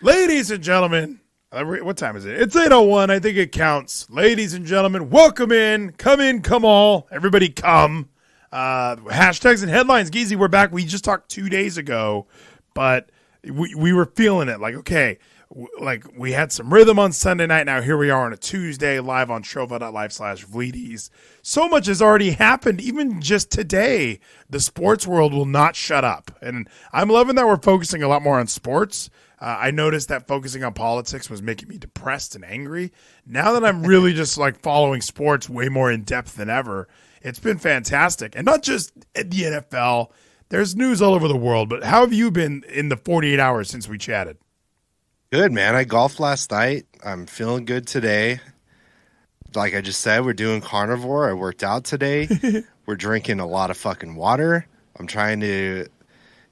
Ladies and gentlemen, what time is it? It's 8:01. I think it counts. Ladies and gentlemen, welcome in. Come in, come all. Everybody come. Hashtags and headlines. Geezy, we're back. We just talked 2 days ago, but we were feeling it. Like, okay, we had some rhythm on Sunday night. Now here we are on a Tuesday, live on Trova.live/Vleeties. So much has already happened. Even just today, the sports world will not shut up. And I'm loving that we're focusing a lot more on sports. I noticed that focusing on politics was making me depressed and angry. Now that I'm really just like following sports way more in depth than ever, it's been fantastic. And not just at the NFL. There's news all over the world. But how have you been in the 48 hours since we chatted? Good, man. I golfed last night. I'm feeling good today. Like I just said, we're doing carnivore. I worked out today. We're drinking a lot of fucking water. I'm trying to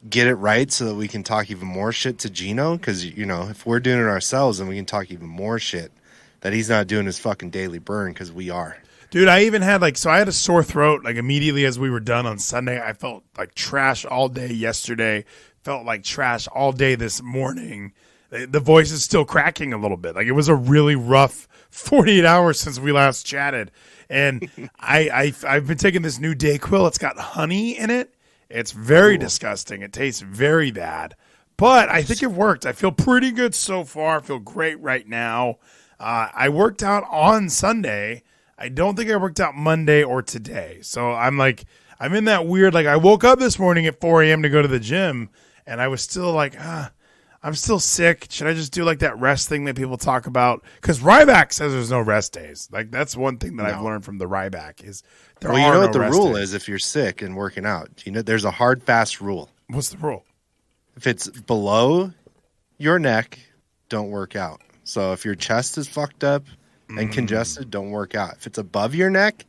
get it right so that we can talk even more shit to Gino. Because, you know, if we're doing it ourselves, then we can talk even more shit that he's not doing his fucking daily burn, because we are. Dude, I even had I had a sore throat like immediately as we were done on Sunday. I felt like trash all day yesterday. Felt like trash all day this morning. The voice is still cracking a little bit. Like, it was a really rough 48 hours since we last chatted. And I've been taking this new Dayquil. It's got honey in it. It's very disgusting. It tastes very bad. But I think it worked. I feel pretty good so far. I feel great right now. I worked out on Sunday. I don't think I worked out Monday or today. So I'm in that weird, I woke up this morning at 4 a.m. to go to the gym, and I was still like, I'm still sick. Should I just do that rest thing that people talk about? Because Ryback says there's no rest days. That's one thing that I've learned from the Ryback is there are no rest days. You know what the rule is if you're sick and working out? You know, there's a hard, fast rule. What's the rule? If it's below your neck, don't work out. So if your chest is fucked up and congested, don't work out. If it's above your neck,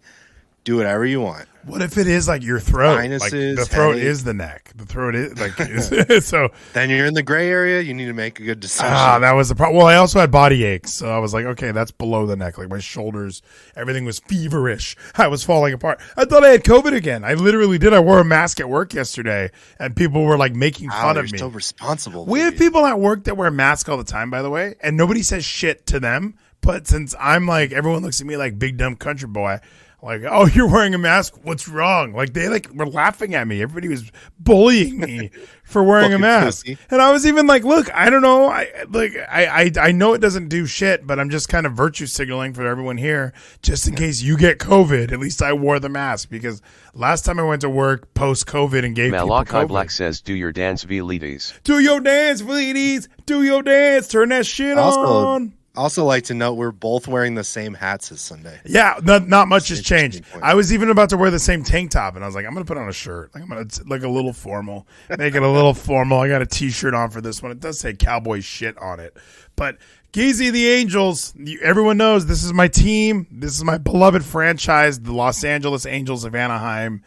do whatever you want. What if it is your throat? Sinuses, the throat is the neck. The throat is so. Then you're in the gray area. You need to make a good decision. That was the problem. Well, I also had body aches, so I was like, okay, that's below the neck. Like my shoulders, everything was feverish. I was falling apart. I thought I had COVID again. I literally did. I wore a mask at work yesterday, and people were making fun of me. You're so responsible. We have people at work that wear masks all the time, by the way, and nobody says shit to them. But since I'm everyone looks at me like big dumb country boy. Oh, you're wearing a mask? What's wrong? They were laughing at me. Everybody was bullying me for wearing a mask. Pussy. And I was even look, I don't know. I know it doesn't do shit, but I'm just kind of virtue signaling for everyone here, just in case you get COVID. At least I wore the mask, because last time I went to work post-COVID and gave people COVID. Black says, do your dance, Vleeties. Do your dance, Vleeties. Do your dance. Turn that shit on. Also like to note we're both wearing the same hats this Sunday. Yeah, not much has changed. I was even about to wear the same tank top, and I was like, I'm going to put on a shirt. I'm going to a little formal. Make it a little formal. I got a T-shirt on for this one. It does say cowboy shit on it. But Geezy, the Angels, everyone knows this is my team. This is my beloved franchise, the Los Angeles Angels of Anaheim.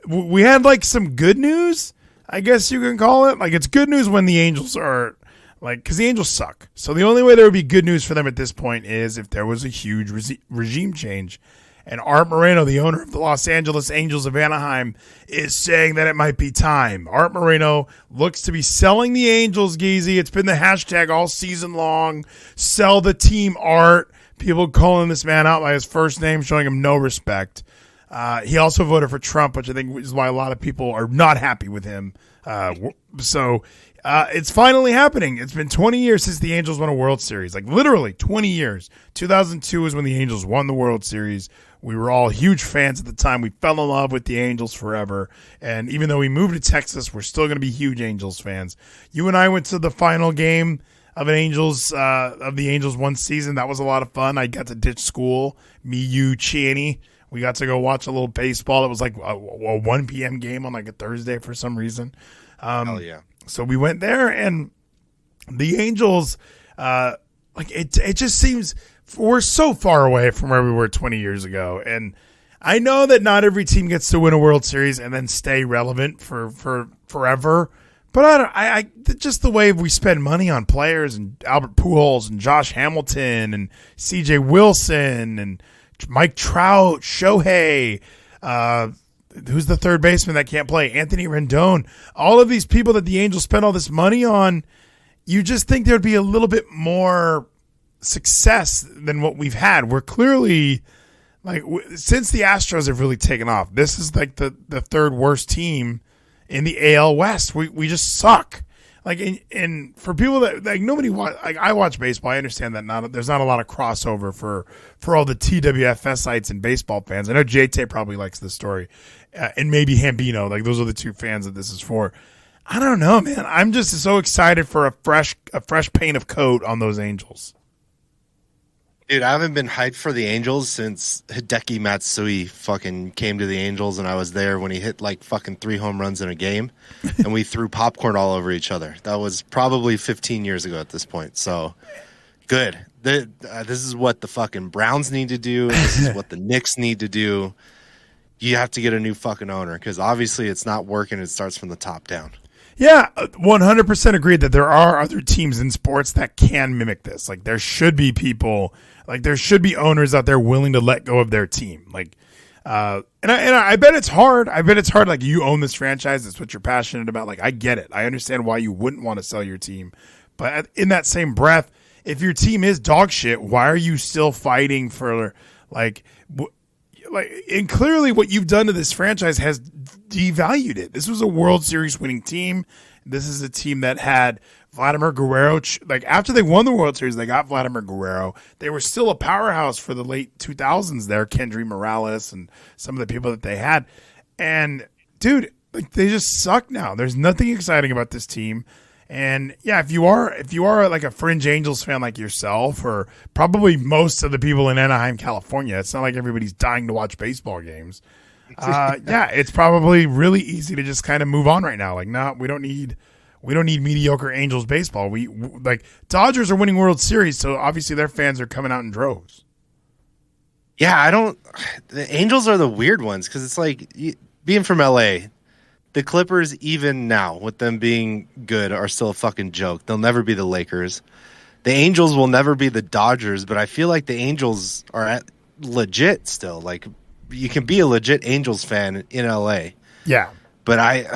We had some good news, I guess you can call it. It's good news when the Angels are... because the Angels suck. So the only way there would be good news for them at this point is if there was a huge regime change. And Arte Moreno, the owner of the Los Angeles Angels of Anaheim, is saying that it might be time. Arte Moreno looks to be selling the Angels, Geezy. It's been the hashtag all season long. Sell the team, Art. People calling this man out by his first name, showing him no respect. He also voted for Trump, which I think is why a lot of people are not happy with him. It's finally happening. It's been 20 years since the Angels won a World Series. Literally 20 years. 2002 is when the Angels won the World Series. We were all huge fans at the time. We fell in love with the Angels forever. And even though we moved to Texas, we're still going to be huge Angels fans. You and I went to the final game of the Angels one season. That was a lot of fun. I got to ditch school. Me, you, Chaney. We got to go watch a little baseball. It was a 1 p.m. game on a Thursday for some reason. Hell yeah. So we went there, and the Angels, it just seems we're so far away from where we were 20 years ago. And I know that not every team gets to win a World Series and then stay relevant for forever. But I just the way we spend money on players, and Albert Pujols and Josh Hamilton and C.J. Wilson and Mike Trout, Shohei, who's the third baseman that can't play? Anthony Rendon. All of these people that the Angels spend all this money on, you just think there'd be a little bit more success than what we've had. We're clearly like since the Astros have really taken off, this is like the third worst team in the AL West. We just suck. Like and for people that like nobody watch, like I watch baseball, I understand that there's not a lot of crossover for all the TWFS sites and baseball fans. I know JT probably likes this story, and maybe Hambino. Like those are the two fans that this is for. I don't know, man. I'm just so excited for a fresh paint of coat on those Angels. Dude, I haven't been hyped for the Angels since Hideki Matsui fucking came to the Angels, and I was there when he hit like fucking 3 home runs in a game, and we threw popcorn all over each other. That was probably 15 years ago at this point. So, good. This is what the fucking Browns need to do. This is what the Knicks need to do. You have to get a new fucking owner because obviously it's not working. It starts from the top down. Yeah, 100% agreed that there are other teams in sports that can mimic this. Like there should be people, like there should be owners out there willing to let go of their team. Like, and I bet it's hard. I bet it's hard. Like you own this franchise, it's what you're passionate about. Like I get it. I understand why you wouldn't want to sell your team, but in that same breath, if your team is dog shit, why are you still fighting for like? And clearly what you've done to this franchise has devalued it. This was a World Series winning team. This is a team that had Vladimir Guerrero. Like after they won the World Series, they got Vladimir Guerrero. They were still a powerhouse for the late 2000s there, Kendry Morales and some of the people that they had. And dude, like they just suck now. There's nothing exciting about this team. And yeah, if you are like a fringe Angels fan like yourself, or probably most of the people in Anaheim, California, it's not like everybody's dying to watch baseball games. Yeah, it's probably really easy to just kind of move on right now. Like, no, we don't need mediocre Angels baseball. We like Dodgers are winning World Series, so obviously their fans are coming out in droves. Yeah, the Angels are the weird ones because it's like being from LA. The Clippers, even now, with them being good, are still a fucking joke. They'll never be the Lakers. The Angels will never be the Dodgers, but I feel like the Angels are legit still. Like, you can be a legit Angels fan in LA. Yeah. But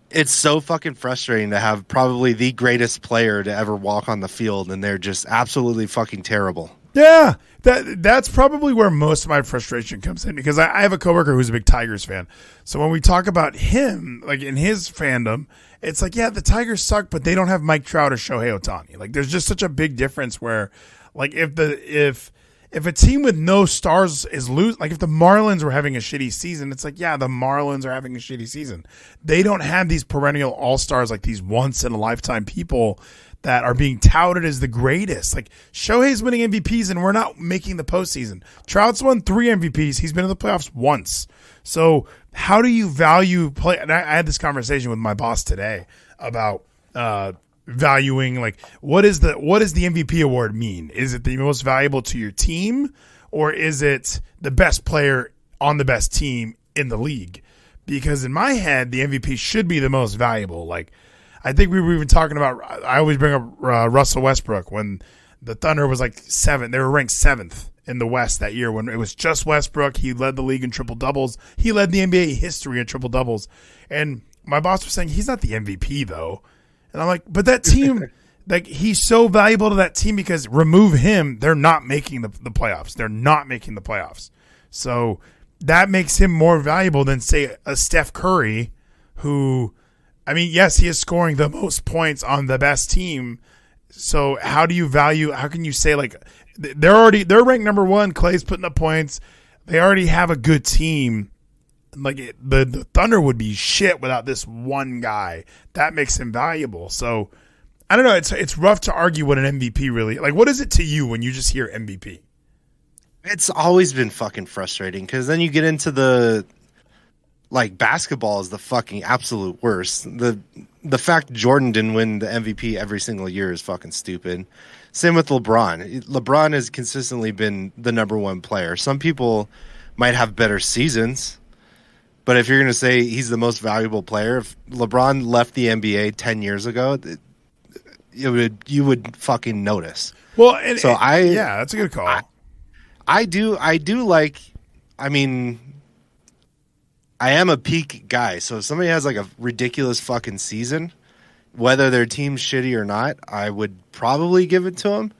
it's so fucking frustrating to have probably the greatest player to ever walk on the field, and they're just absolutely fucking terrible. Yeah, that's probably where most of my frustration comes in because I have a coworker who's a big Tigers fan. So when we talk about him, like in his fandom, it's like, yeah, the Tigers suck, but they don't have Mike Trout or Shohei Ohtani. Like there's just such a big difference where, like, if a team with no stars is like if the Marlins were having a shitty season, it's like, yeah, the Marlins are having a shitty season. They don't have these perennial all-stars, like these once in a lifetime people that are being touted as the greatest. Like Shohei's winning MVPs and we're not making the postseason. Trout's won 3 MVPs. He's been in the playoffs once. So how do you value play? And I had this conversation with my boss today about valuing, like, what does the MVP award mean? Is it the most valuable to your team, or is it the best player on the best team in the league? Because in my head, the MVP should be the most valuable. Like, I think we were even talking about, I always bring up Russell Westbrook when the Thunder was like 7th. They were ranked 7th in the West that year when it was just Westbrook. He led the league in triple doubles. He led the NBA history in triple doubles. And my boss was saying, he's not the MVP though. And I'm like, but that team, like, he's so valuable to that team because remove him, they're not making the playoffs. They're not making the playoffs. So that makes him more valuable than, say, a Steph Curry who, I mean, yes, he is scoring the most points on the best team. So how can you say, like, they're ranked number 1, Clay's putting up points. They already have a good team. Like the Thunder would be shit without this one guy. That makes him valuable. So I don't know. It's rough to argue what an MVP really, like, what is it to you when you just hear MVP? It's always been fucking frustrating because then you get into the, like, basketball is the fucking absolute worst. The fact Jordan didn't win the MVP every single year is fucking stupid. Same with LeBron. LeBron has consistently been the number 1 player. Some people might have better seasons, but if you're going to say he's the most valuable player, if LeBron left the NBA 10 years ago, you would fucking notice. Well, yeah, that's a good call. I do like, I mean, I am a peak guy, so if somebody has like a ridiculous fucking season, whether their team's shitty or not, I would probably give it to him.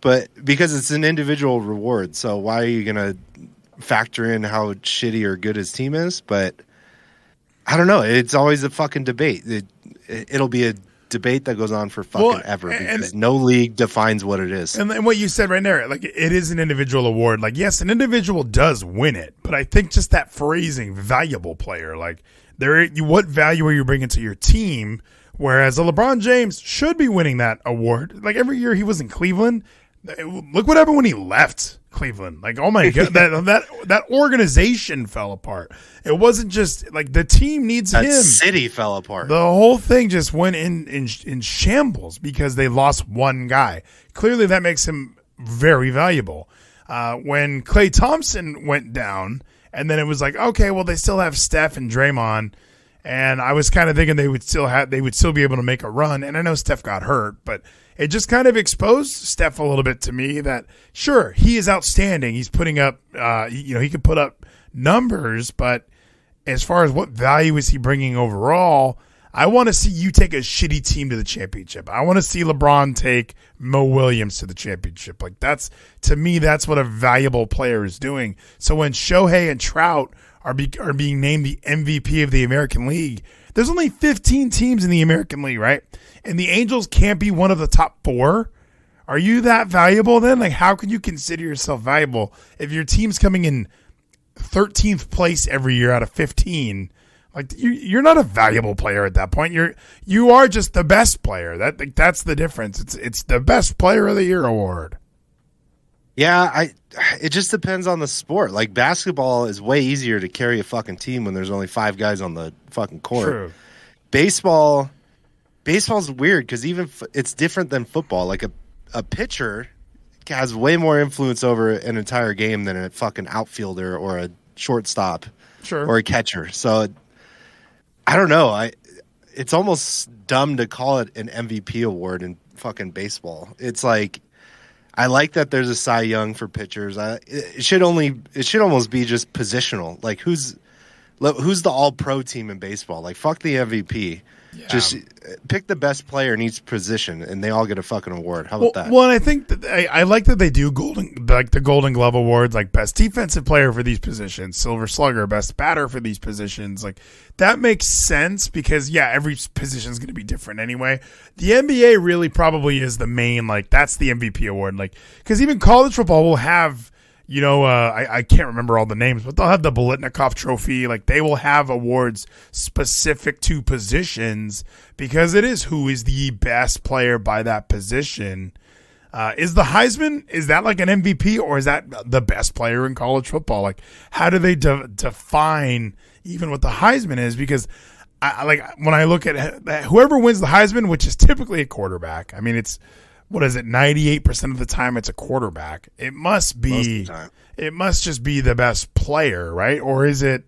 But because it's an individual reward, so why are you going to factor in how shitty or good his team is? But I don't know. It's always a fucking debate. It'll be a debate that goes on for fucking ever because no league defines what it is. And what you said right there, like it is an individual award. Like, yes, an individual does win it, but I think just that phrasing, valuable player, like what value are you bringing to your team? Whereas a LeBron James should be winning that award. Like every year he was in Cleveland. Look what happened when he left Cleveland. Like, oh my God, that organization fell apart. It wasn't just like the team needs him. That city fell apart. The whole thing just went in shambles because they lost one guy. Clearly that makes him very valuable. When Klay Thompson went down and then it was like, okay, well they still have Steph and Draymond. And I was kind of thinking they would still be able to make a run. And I know Steph got hurt, but it just kind of exposed Steph a little bit to me that, sure, he is outstanding. He's putting up, he could put up numbers, but as far as what value is he bringing overall, I want to see you take a shitty team to the championship. I want to see LeBron take Mo Williams to the championship. Like to me, that's what a valuable player is doing. So when Shohei and Trout are being named the MVP of the American League, there's only 15 teams in the American League, right? And the Angels can't be one of the top 4. Are you that valuable then? Like, how can you consider yourself valuable if your team's coming in 13th place every year out of 15? Like, you're not a valuable player at that point. You are just the best player. That's the difference. It's the best player of the year award. Yeah, it just depends on the sport. Like, basketball is way easier to carry a fucking team when there's only 5 guys on the fucking court. True. Baseball's weird because even it's different than football. Like a pitcher has way more influence over an entire game than a fucking outfielder or a shortstop, sure, or a catcher. So I don't know. It's almost dumb to call it an MVP award in fucking baseball. It's like, I like that there's a Cy Young for pitchers. It should almost be just positional. Like who's the all-pro team in baseball? Like fuck the MVP. Yeah. Just pick the best player in each position, and they all get a fucking award. How about that? Well, I think that I like that they do the Golden Glove awards, like best defensive player for these positions, Silver Slugger, best batter for these positions. Like that makes sense because every position is going to be different anyway. The NBA really probably is the main, like that's the MVP award, like because even college football will have. I can't remember all the names, but they'll have the Biletnikoff Trophy. Like they will have awards specific to positions because it is who is the best player by that position. Is the Heisman, is that like an MVP or is that the best player in college football? Like how do they define even what the Heisman is? Because when I look at whoever wins the Heisman, which is typically a quarterback. I mean, it's, what is it? 98% of the time it's a quarterback. It must be. It must just be the best player, right? Or is it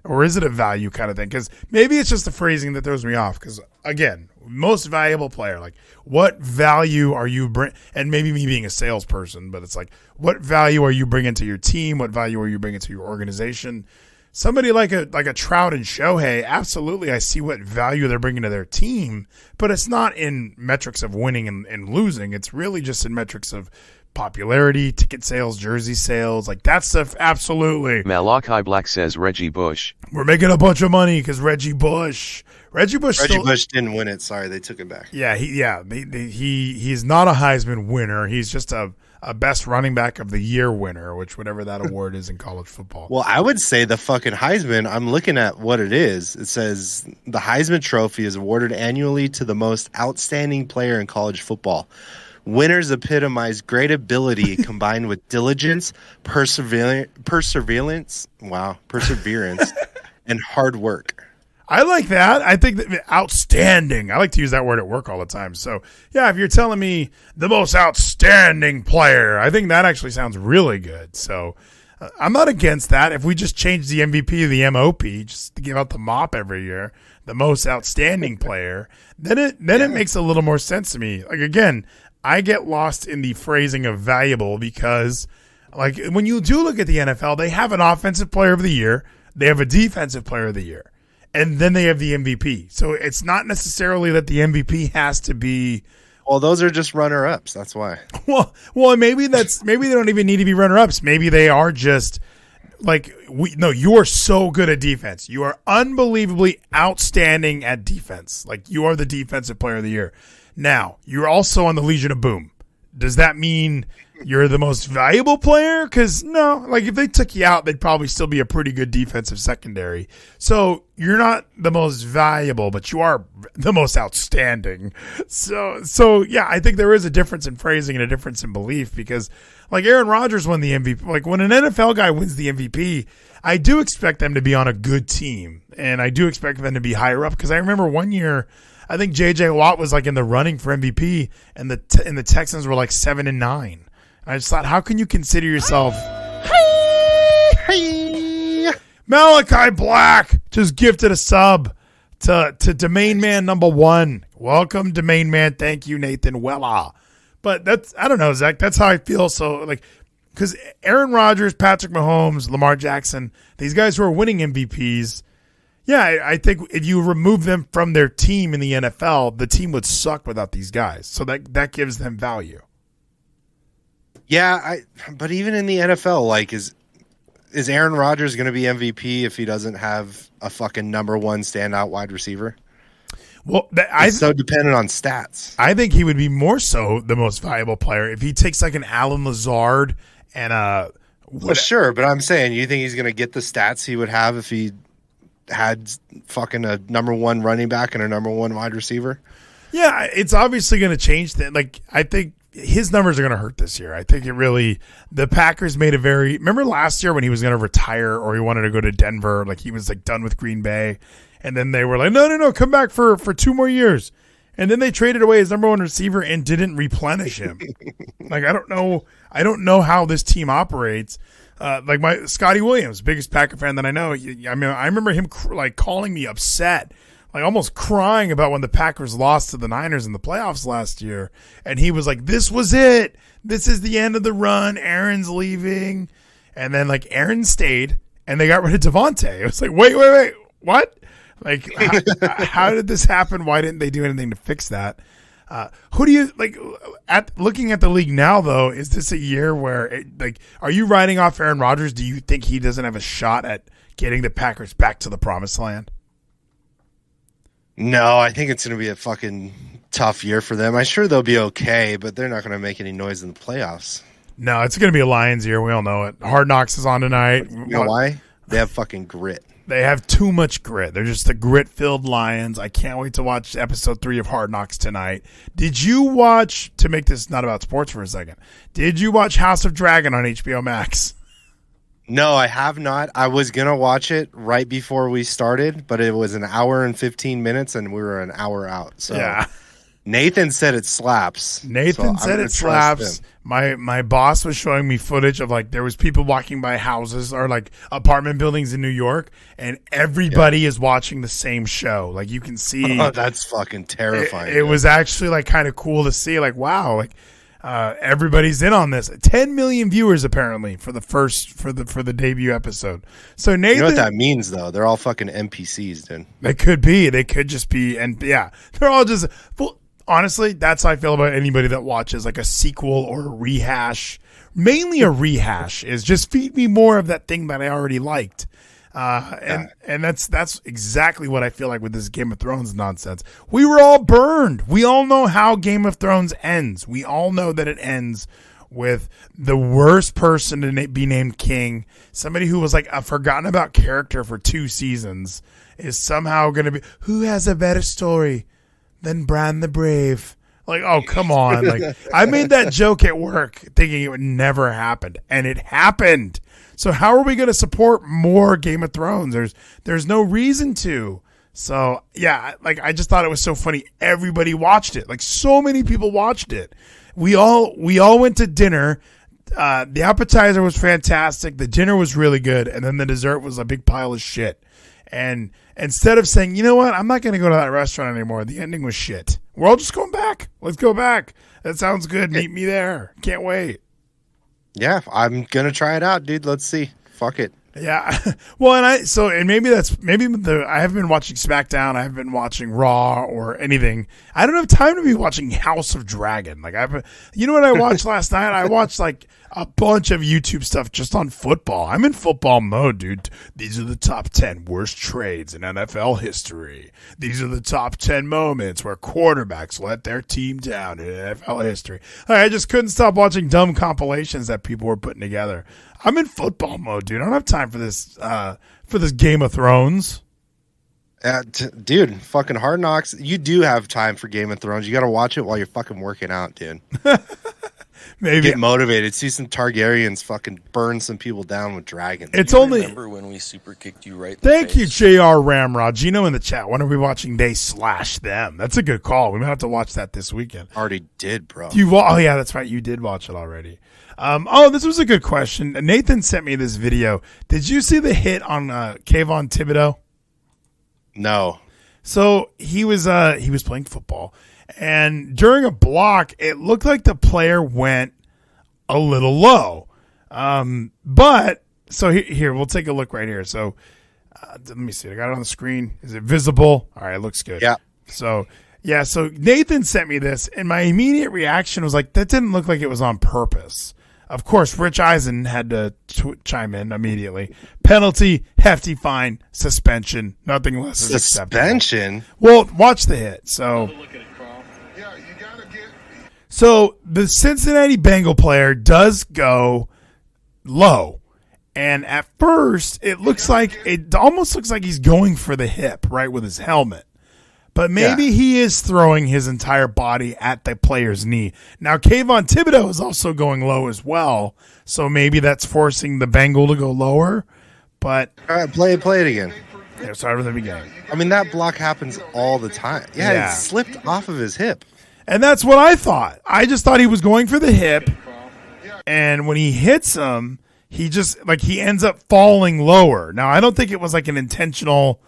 a value kind of thing? Because maybe it's just the phrasing that throws me off. Because again, most valuable player. Like, what value are you bring? And maybe me being a salesperson, but it's like, what value are you bringing to your team? What value are you bringing to your organization? Somebody like a Trout and Shohei, absolutely, I see what value they're bringing to their team, but it's not in metrics of winning and losing. It's really just in metrics of popularity, ticket sales, jersey sales, like that stuff, absolutely. Malachi Black says Reggie Bush. We're making a bunch of money because Reggie Bush didn't win it. Sorry, they took it back. Yeah, he's not a Heisman winner. He's just a best running back of the year winner, which whatever that award is in college football. Well, I would say the fucking Heisman, I'm looking at what it is. It says the Heisman Trophy is awarded annually to the most outstanding player in college football. Winners epitomize great ability combined with diligence, perseverance, and hard work. I like that. I think that outstanding. I like to use that word at work all the time. So, yeah, if you're telling me the most outstanding player, I think that actually sounds really good. So, I'm not against that. If we just change the MVP to the MOP, just to give out the mop every year, the most outstanding player, then it makes a little more sense to me. Like, again, I get lost in the phrasing of valuable because, like, when you do look at the NFL, they have an offensive player of the year. They have a defensive player of the year. and then they have the MVP. So it's not necessarily that the MVP has to be. Well, those are just runner-ups. That's why. Well, maybe they don't even need to be runner-ups. Maybe they are just like you are so good at defense. You are unbelievably outstanding at defense. Like you are the defensive player of the year. Now, you're also on the Legion of Boom. Does that mean you're the most valuable player? Because no, like if they took you out, they'd probably still be a pretty good defensive secondary. So you're not the most valuable, but you are the most outstanding. So yeah, I think there is a difference in phrasing and a difference in belief because like Aaron Rodgers won the MVP. Like when an NFL guy wins the MVP, I do expect them to be on a good team. And I do expect them to be higher up because I remember one year, I think J.J. Watt was like in the running for MVP, and the Texans were like 7-9. I just thought, how can you consider yourself? Malachi Black just gifted a sub to Domain Man #1. Welcome, Domain Man. Thank you, Nathan Wella. But I don't know, Zach. That's how I feel. So like, because Aaron Rodgers, Patrick Mahomes, Lamar Jackson, these guys who are winning MVPs. Yeah, I think if you remove them from their team in the NFL, the team would suck without these guys. So that gives them value. Yeah, but even in the NFL, like is Aaron Rodgers going to be MVP if he doesn't have a fucking #1 standout wide receiver? Well, it's so dependent on stats. I think he would be more so the most valuable player if he takes like an Alan Lazard and Well, sure, but I'm saying, you think he's going to get the stats he would have if he had fucking a #1 running back and a #1 wide receiver? Yeah, it's obviously going to change that. Like, I think his numbers are going to hurt this year. I think the Packers made remember last year when he was going to retire or he wanted to go to Denver, like he was like done with Green Bay. And then they were like, no, come back for 2 more years. And then they traded away his #1 receiver and didn't replenish him. Like, I don't know how this team operates. Like my Scotty Williams, biggest Packer fan that I know. I remember him like calling me upset, like almost crying about when the Packers lost to the Niners in the playoffs last year. And he was like, this was it. This is the end of the run. Aaron's leaving. And then like Aaron stayed and they got rid of Devontae. It was like, wait, what? Like, how did this happen? Why didn't they do anything to fix that? Who do you like? Looking at the league now, though, is this a year where, are you writing off Aaron Rodgers? Do you think he doesn't have a shot at getting the Packers back to the promised land? No, I think it's going to be a fucking tough year for them. I'm sure they'll be okay, but they're not going to make any noise in the playoffs. No, it's going to be a Lions year. We all know it. Hard Knocks is on tonight. You know why? They have fucking grit. They have too much grit. They're just the grit-filled Lions. I can't wait to watch episode 3 of Hard Knocks tonight. Did you watch, to make this not about sports for a second, did you watch House of Dragon on HBO Max? No, I have not. I was going to watch it right before we started, but it was an hour and 15 minutes, and we were an hour out. So yeah. Nathan said it slaps. Nathan said it slaps. My boss was showing me footage of like there was people walking by houses or like apartment buildings in New York, and everybody is watching the same show. Like you can see. Oh, that's fucking terrifying. It was actually like kind of cool to see. Like wow, like everybody's in on this. 10 million viewers apparently for the debut episode. So Nathan, you know what that means though? They're all fucking NPCs, dude. They could be. They could just be, and yeah, they're all just. Well, honestly, that's how I feel about anybody that watches like a sequel or a rehash. Mainly a rehash is just feed me more of that thing that I already liked. And that's exactly what I feel like with this Game of Thrones nonsense. We were all burned. We all know how Game of Thrones ends. We all know that it ends with the worst person to be named king. Somebody who was like a forgotten about character for 2 seasons is somehow going to be, who has a better story than Bran the Brave? Like, oh, come on. Like, I made that joke at work thinking it would never happen, and it happened. So how are we going to support more Game of Thrones? There's no reason to. So, yeah, like I just thought it was so funny. Everybody watched it. Like so many people watched it. We all went to dinner. The appetizer was fantastic. The dinner was really good, and then the dessert was a big pile of shit. And instead of saying, you know what, I'm not going to go to that restaurant anymore. The ending was shit. We're all just going back. Let's go back. That sounds good. Meet me there. Can't wait. Yeah, I'm going to try it out, dude. Let's see. Fuck it. Yeah. Well, and maybe I haven't been watching SmackDown. I haven't been watching Raw or anything. I don't have time to be watching House of Dragon. Like you know what I watched last night? I watched like a bunch of YouTube stuff just on football. I'm in football mode, dude. These are the top 10 worst trades in NFL history. These are the top 10 moments where quarterbacks let their team down in NFL history. I just couldn't stop watching dumb compilations that people were putting together. I'm in football mode, dude. I don't have time for this Game of Thrones. Dude, fucking Hard Knocks. You do have time for Game of Thrones. You got to watch it while you're fucking working out, dude. Maybe get motivated. See some Targaryens fucking burn some people down with dragons. It's only. Remember when we super kicked you right? Thank you, Jr. Ramrod. Gino in the chat. When are we watching They/Them? That's a good call. We might have to watch that this weekend. Already did, bro. Oh yeah, that's right. You did watch it already. This was a good question. Nathan sent me this video. Did you see the hit on Kayvon Thibodeaux? No. So he was playing football, and during a block, it looked like the player went a little low. But so here, we'll take a look right here. So let me see. I got it on the screen. Is it visible? All right, it looks good. Yeah. So Nathan sent me this, and my immediate reaction was like, that didn't look like it was on purpose. Of course, Rich Eisen had to chime in immediately. Penalty, hefty fine, suspension, nothing less is acceptable. Suspension? Well, watch the hit. So the Cincinnati Bengal player does go low. And at first, it almost looks like he's going for the hip, right, with his helmet. But maybe he is throwing his entire body at the player's knee. Now, Kayvon Thibodeaux is also going low as well, so maybe that's forcing the Bengal to go lower. But all right, play it again. Yeah, start from the beginning. I mean, that block happens all the time. Yeah, it slipped off of his hip. And that's what I thought. I just thought he was going for the hip, and when he hits him, he ends up falling lower. Now, I don't think it was like an intentional.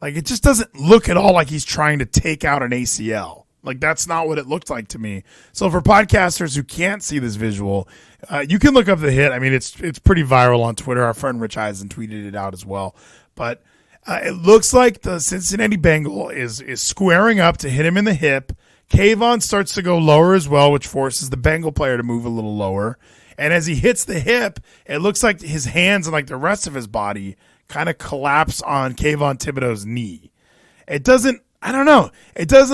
Like, it just doesn't look at all like he's trying to take out an ACL. Like, that's not what it looked like to me. So for podcasters who can't see this visual, you can look up the hit. I mean, it's pretty viral on Twitter. Our friend Rich Eisen tweeted it out as well. But it looks like the Cincinnati Bengal is squaring up to hit him in the hip. Kayvon starts to go lower as well, which forces the Bengal player to move a little lower. And as he hits the hip, it looks like his hands and like the rest of his body kind of collapse on Kayvon Thibodeaux's knee. It doesn't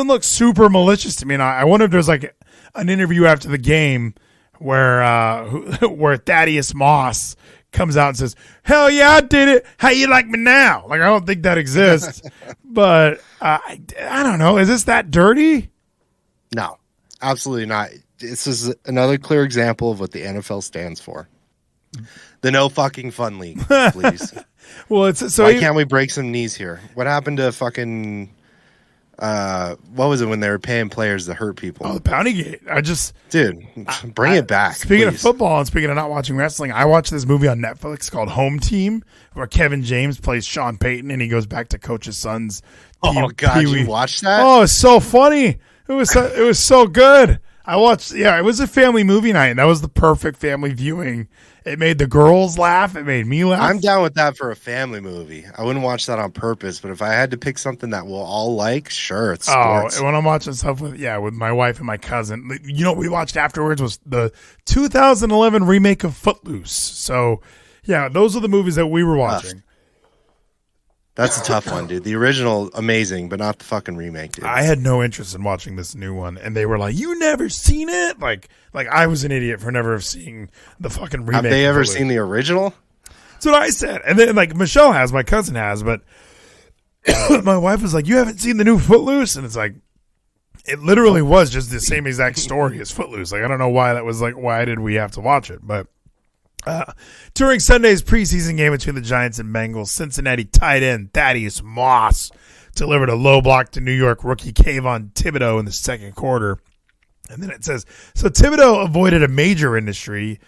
look super malicious to me. And I wonder if there's like an interview after the game where Thaddeus Moss comes out and says, "Hell yeah, I did it. How you like me now?" Like, I don't think that exists. But I don't know. Is this that dirty? No, absolutely not. This is another clear example of what the NFL stands for. The no fucking fun league, please. Well, why can't we break some knees here? What happened to fucking what was it when they were paying players to hurt people? Oh, the Bounty Gate. Bring it back. Speaking of football and speaking of not watching wrestling, I watched this movie on Netflix called Home Team, where Kevin James plays Sean Payton and he goes back to coach his son's. Oh God, you watched that? Oh, it's so funny. It was so good. I watched. Yeah, it was a family movie night, and that was the perfect family viewing. It made the girls laugh. It made me laugh. I'm down with that for a family movie. I wouldn't watch that on purpose, but if I had to pick something that we'll all like, sure, it's sports. Oh, when I'm watching stuff with my wife and my cousin, you know what we watched afterwards was the 2011 remake of Footloose. So, yeah, those are the movies that we were watching. That's a tough one, dude. The original, amazing, but not the fucking remake, dude. I had no interest in watching this new one, and they were like, "You never seen it?" Like I was an idiot for never seeing the fucking remake. Have they ever seen the original? That's what I said. And then, like, Michelle has, my cousin has, but my wife was like, "You haven't seen the new Footloose?" And it's like, it literally was just the same exact story as Footloose. Like, I don't know why that was like, why did we have to watch it? But during Sunday's preseason game between the Giants and Bengals, Cincinnati tight end Thaddeus Moss delivered a low block to New York rookie Kayvon Thibodeaux in the second quarter. And then it says, so Thibodeaux avoided a major injury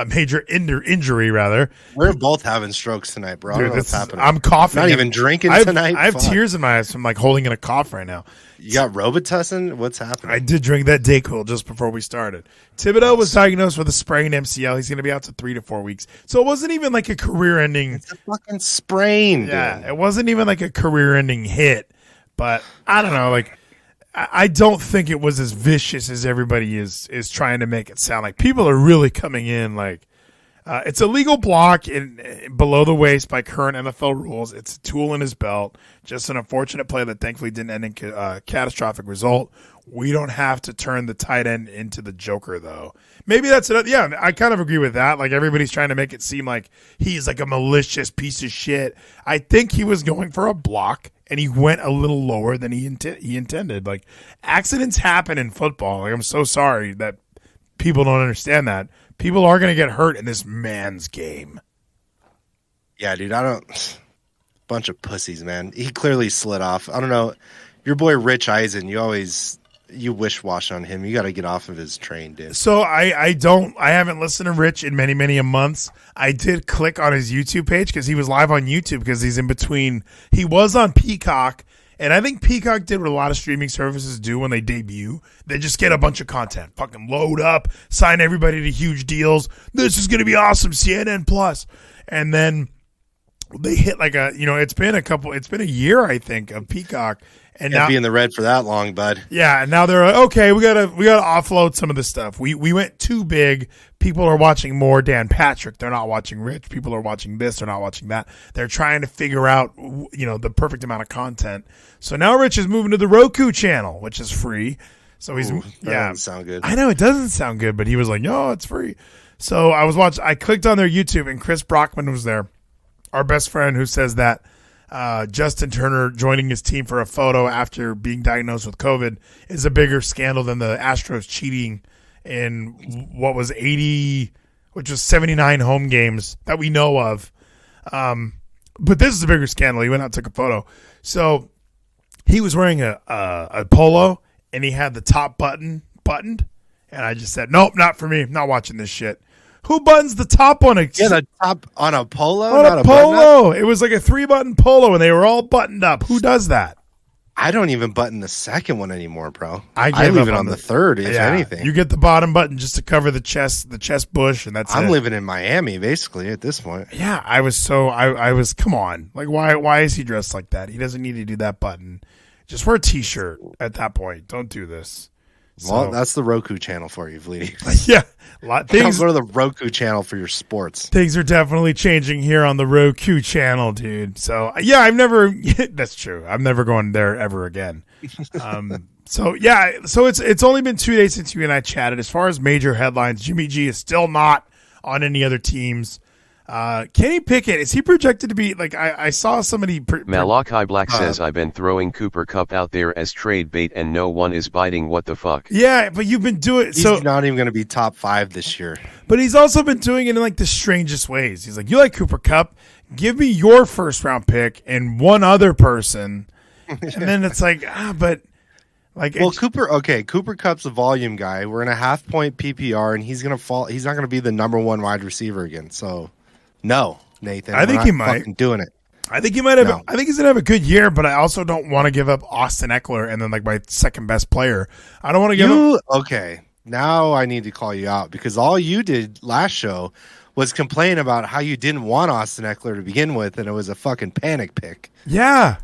major injury rather. We're both having strokes tonight, bro. I don't know what's happening. I'm coughing. Not even drinking tonight. I have tears in my eyes from like holding in a cough right now. You got Robitussin? What's happening? I did drink that Dayquil just before we started. Thibodeaux was diagnosed with a sprained MCL. He's going to be out to 3 to 4 weeks. So it wasn't even like a career-ending. It's a fucking sprain, yeah, dude. it wasn't even like a career-ending hit. But I don't know, like. I don't think it was as vicious as everybody is trying to make it sound. Like people are really coming in like it's a legal block below the waist by current NFL rules. It's a tool in his belt. Just an unfortunate play that thankfully didn't end in a catastrophic result. We don't have to turn the tight end into the Joker though. Maybe that's another. Yeah, I kind of agree with that. Like everybody's trying to make it seem like he's like a malicious piece of shit. I think he was going for a block. And he went a little lower than he intended. Like, accidents happen in football. Like, I'm so sorry that people don't understand that. People are going to get hurt in this man's game. Yeah, dude, bunch of pussies, man. He clearly slid off. I don't know. Your boy Rich Eisen, you wish-wash on him. You got to get off of his train, dude. So I haven't listened to Rich in many, many months. I did click on his YouTube page because he was live on YouTube because he's in between. He was on Peacock, and I think Peacock did what a lot of streaming services do when they debut. They just get a bunch of content, fucking load up, sign everybody to huge deals. This is going to be awesome, CNN Plus. And then they hit like it's been a year, I think, of Peacock. And Can't now be in the red for that long, bud. Yeah, and now they're like, okay, we gotta offload some of this stuff. We went too big. People are watching more Dan Patrick. They're not watching Rich. People are watching this. They're not watching that. They're trying to figure out the perfect amount of content. So now Rich is moving to the Roku channel, which is free. So he's doesn't sound good. I know it doesn't sound good, but he was like, no, it's free. So I clicked on their YouTube, and Chris Brockman was there, our best friend, who says that. Justin Turner joining his team for a photo after being diagnosed with COVID is a bigger scandal than the Astros cheating in what was 79 home games that we know of. But this is a bigger scandal. He went out and took a photo. So he was wearing a polo, and he had the top buttoned. And I just said, nope, not for me. I'm not watching this shit. Who buttons the top on a the top on a polo? On a polo. It was like a 3-button polo, and they were all buttoned up. Who does that? I don't even button the second one anymore, bro. I leave it on the third, if anything. You get the bottom button just to cover the chest bush, and that's it. I'm living in Miami, basically, at this point. Yeah, I was, come on. Like, why is he dressed like that? He doesn't need to do that button. Just wear a T-shirt at that point. Don't do this. Well, that's the Roku channel for you, Vleeties. Yeah. Things go to the Roku channel for your sports. Things are definitely changing here on the Roku channel, dude. So, yeah, that's true. I'm never going there ever again. So it's only been 2 days since you and I chatted. As far as major headlines, Jimmy G is still not on any other teams. Kenny Pickett, is he projected to be like I saw somebody Malachi Black says I've been throwing Cooper Kupp out there as trade bait and no one is biting. What the fuck? Yeah, but you've been doing he's not even going to be top 5 this year. But he's also been doing it in like the strangest ways. He's like, you like Cooper Kupp? Give me your first round pick and one other person. And then it's like, but like Cooper Kupp's a volume guy. We're in a half-point PPR and he's going to fall. He's not going to be the number 1 wide receiver again. So no, Nathan. I think he might fucking doing it. I think he might have. No. I think he's gonna have a good year, but I also don't want to give up Austin Eckler and then like my second best player. I don't want to give up. Okay, now I need to call you out because all you did last show was complain about how you didn't want Austin Eckler to begin with, and it was a fucking panic pick. Yeah.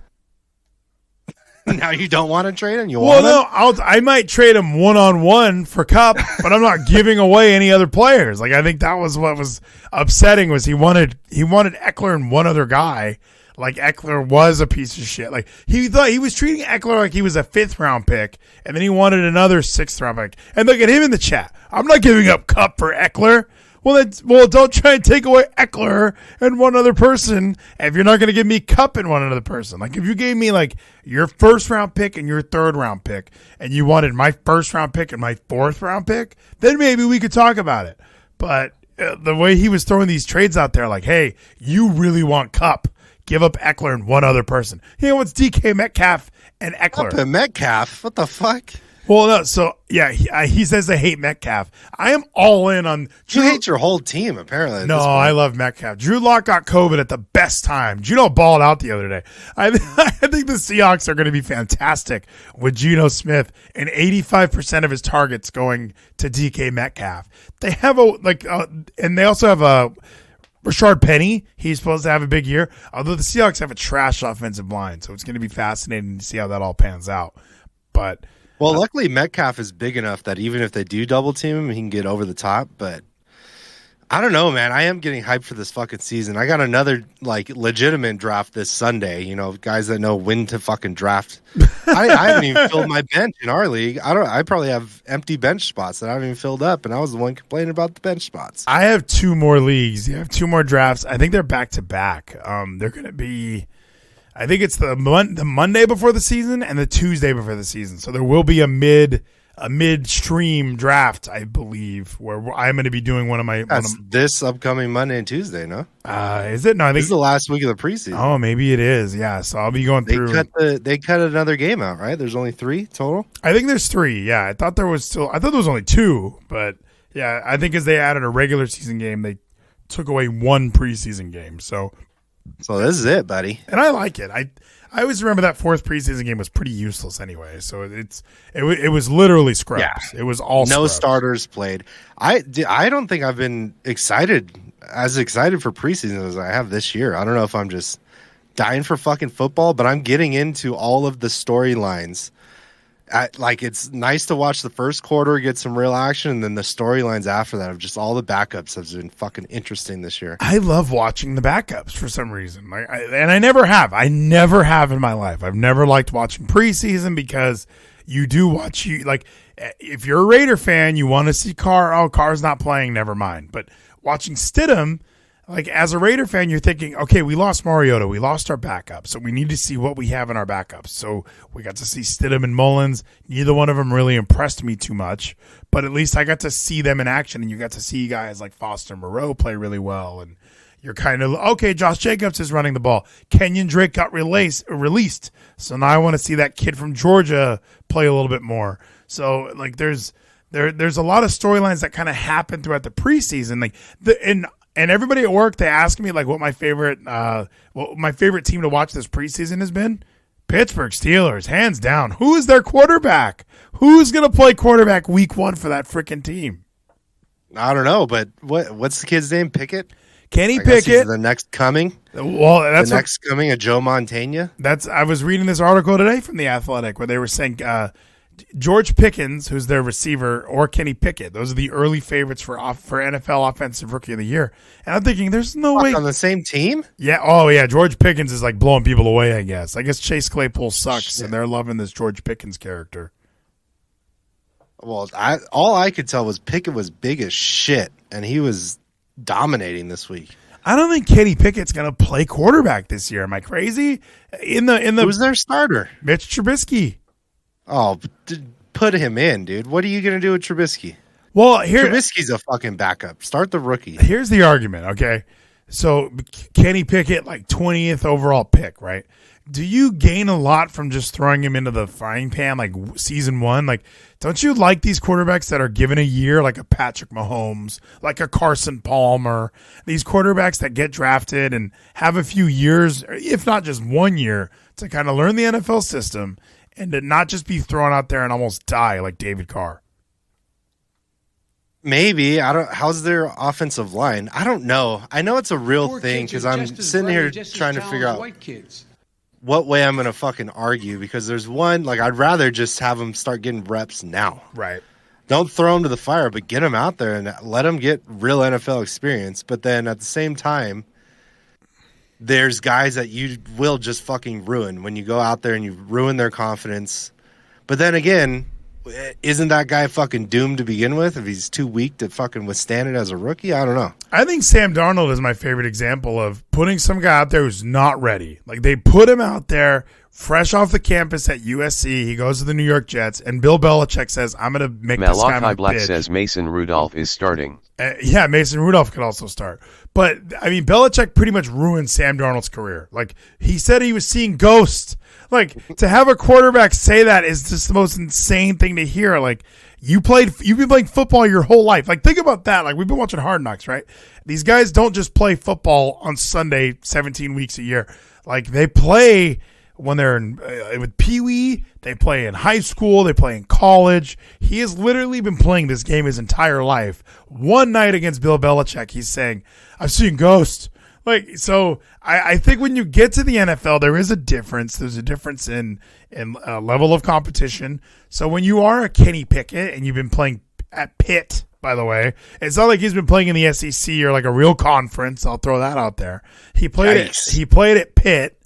Now you don't want to trade him? I might trade him 1-on-1 for Kupp, but I'm not giving away any other players. Like I think that was what was upsetting was he wanted Eckler and one other guy. Like Eckler was a piece of shit. Like he thought he was treating Eckler like he was a 5th round pick, and then he wanted another 6th round pick. And look at him in the chat. I'm not giving up Kupp for Eckler. Well, don't try and take away Eckler and one other person if you're not going to give me Kupp and one other person. Like, if you gave me, like, your 1st round pick and your 3rd round pick, and you wanted my 1st round pick and my 4th round pick, then maybe we could talk about it. But the way he was throwing these trades out there, like, hey, you really want Kupp, give up Eckler and one other person. You know, it's DK Metcalf and Eckler. Kupp and Metcalf? What the fuck? Well, no, so yeah, he says they hate Metcalf. I am all in on. You hate your whole team, apparently. No, I love Metcalf. Drew Lock got COVID at the best time. Geno balled out the other day. I think the Seahawks are going to be fantastic with Geno Smith and 85% of his targets going to DK Metcalf. They have and they also have a Rashard Penny. He's supposed to have a big year. Although the Seahawks have a trash offensive line, so it's going to be fascinating to see how that all pans out. But. Well, luckily Metcalf is big enough that even if they do double team him, he can get over the top. But I don't know, man. I am getting hyped for this fucking season. I got another legitimate draft this Sunday. You know, guys that know when to fucking draft. I haven't even filled my bench in our league. I probably have empty bench spots that I haven't even filled up, and I was the one complaining about the bench spots. I have 2 more leagues. You have 2 more drafts. I think they're back to back. They're going to be. I think it's the Monday before the season and the Tuesday before the season. So there will be a midstream draft, I believe, where I'm going to be doing one of my. This upcoming Monday and Tuesday, no? Is it? No, I think this is the last week of the preseason. Oh, maybe it is. Yeah, so I'll be going through. They cut another game out, right? There's only 3 total. I think there's 3. Yeah, I thought there was only 2, but yeah, I think as they added a regular season game, they took away 1 preseason game. So this is it, buddy. And I like it. I always remember that 4th preseason game was pretty useless anyway. So it was literally scrubs. Yeah. It was all no scrubs. Starters played. I don't think I've been excited for preseason as I have this year. I don't know if I'm just dying for fucking football, but I'm getting into all of the storylines. It's nice to watch the first quarter get some real action, and then the storylines after that of just all the backups have been fucking interesting this year. I love watching the backups for some reason, and I never have. I never have in my life. I've never liked watching preseason because you do watch if you're a Raider fan, you want to see Carr. Oh, Carr's not playing. Never mind. But watching Stidham. As a Raider fan, you're thinking, okay, we lost Mariota. We lost our backup. So we need to see what we have in our backups. So we got to see Stidham and Mullins. Neither one of them really impressed me too much. But at least I got to see them in action. And you got to see guys like Foster Moreau play really well. And you're kind of, okay, Josh Jacobs is running the ball. Kenyon Drake got released. So now I want to see that kid from Georgia play a little bit more. So, there's a lot of storylines that kind of happen throughout the preseason. And everybody at work, they ask me what my favorite team to watch this preseason has been. Pittsburgh Steelers, hands down. Who is their quarterback? Who's going to play quarterback week 1 for that freaking team? I don't know, but what's the kid's name? Pickett? Kenny Pickett. The next coming. Well, that's the next coming of Joe Montana. I was reading this article today from The Athletic where they were saying George Pickens, who's their receiver, or Kenny Pickett. Those are the early favorites for NFL Offensive Rookie of the Year. And I'm thinking, there's no way. On the same team? Yeah. Oh, yeah. George Pickens is blowing people away, I guess. I guess Chase Claypool sucks, and they're loving this George Pickens character. Well, all I could tell was Pickett was big as shit, and he was dominating this week. I don't think Kenny Pickett's going to play quarterback this year. Am I crazy? Who's their starter? Mitch Trubisky. Oh, put him in, dude. What are you going to do with Trubisky? Well, Trubisky's a fucking backup. Start the rookie. Here's the argument, okay? So Kenny Pickett, 20th overall pick, right? Do you gain a lot from just throwing him into the frying pan season 1? Don't you like these quarterbacks that are given a year, like a Patrick Mahomes, like a Carson Palmer, these quarterbacks that get drafted and have a few years, if not just 1 year, to kind of learn the NFL system and to not just be thrown out there and almost die like David Carr? Maybe. How's their offensive line? I don't know. I know it's a real thing because I'm sitting here trying to figure out what way I'm going to fucking argue, because there's one, I'd rather just have them start getting reps now. Right. Don't throw them to the fire, but get them out there and let them get real NFL experience. But then at the same time, there's guys that you will just fucking ruin when you go out there and you ruin their confidence. But then again, isn't that guy fucking doomed to begin with if he's too weak to fucking withstand it as a rookie? I don't know. I think Sam Darnold is my favorite example of putting some guy out there who's not ready. They put him out there fresh off the campus at USC. He goes to the New York Jets, and Bill Belichick says, I'm going to make this guy my Malachi Black bitch. says Mason Rudolph is starting. Yeah, Mason Rudolph could also start. But, I mean, Belichick pretty much ruined Sam Darnold's career. Like, he said he was seeing ghosts. Like, to have a quarterback say that is just the most insane thing to hear. Like, you've been playing football your whole life. Like, think about that. Like, we've been watching Hard Knocks, right? These guys don't just play football on Sunday 17 weeks a year. Like, they play when they're with Pee Wee, they play in high school, they play in college. He has literally been playing this game his entire life. One night against Bill Belichick, he's saying, I've seen ghosts. Like, so I think when you get to the NFL, there is a difference. There's a difference in level of competition. So when you are a Kenny Pickett and you've been playing at Pitt, by the way, it's not like he's been playing in the SEC or like a real conference. I'll throw that out there. He played at Pitt,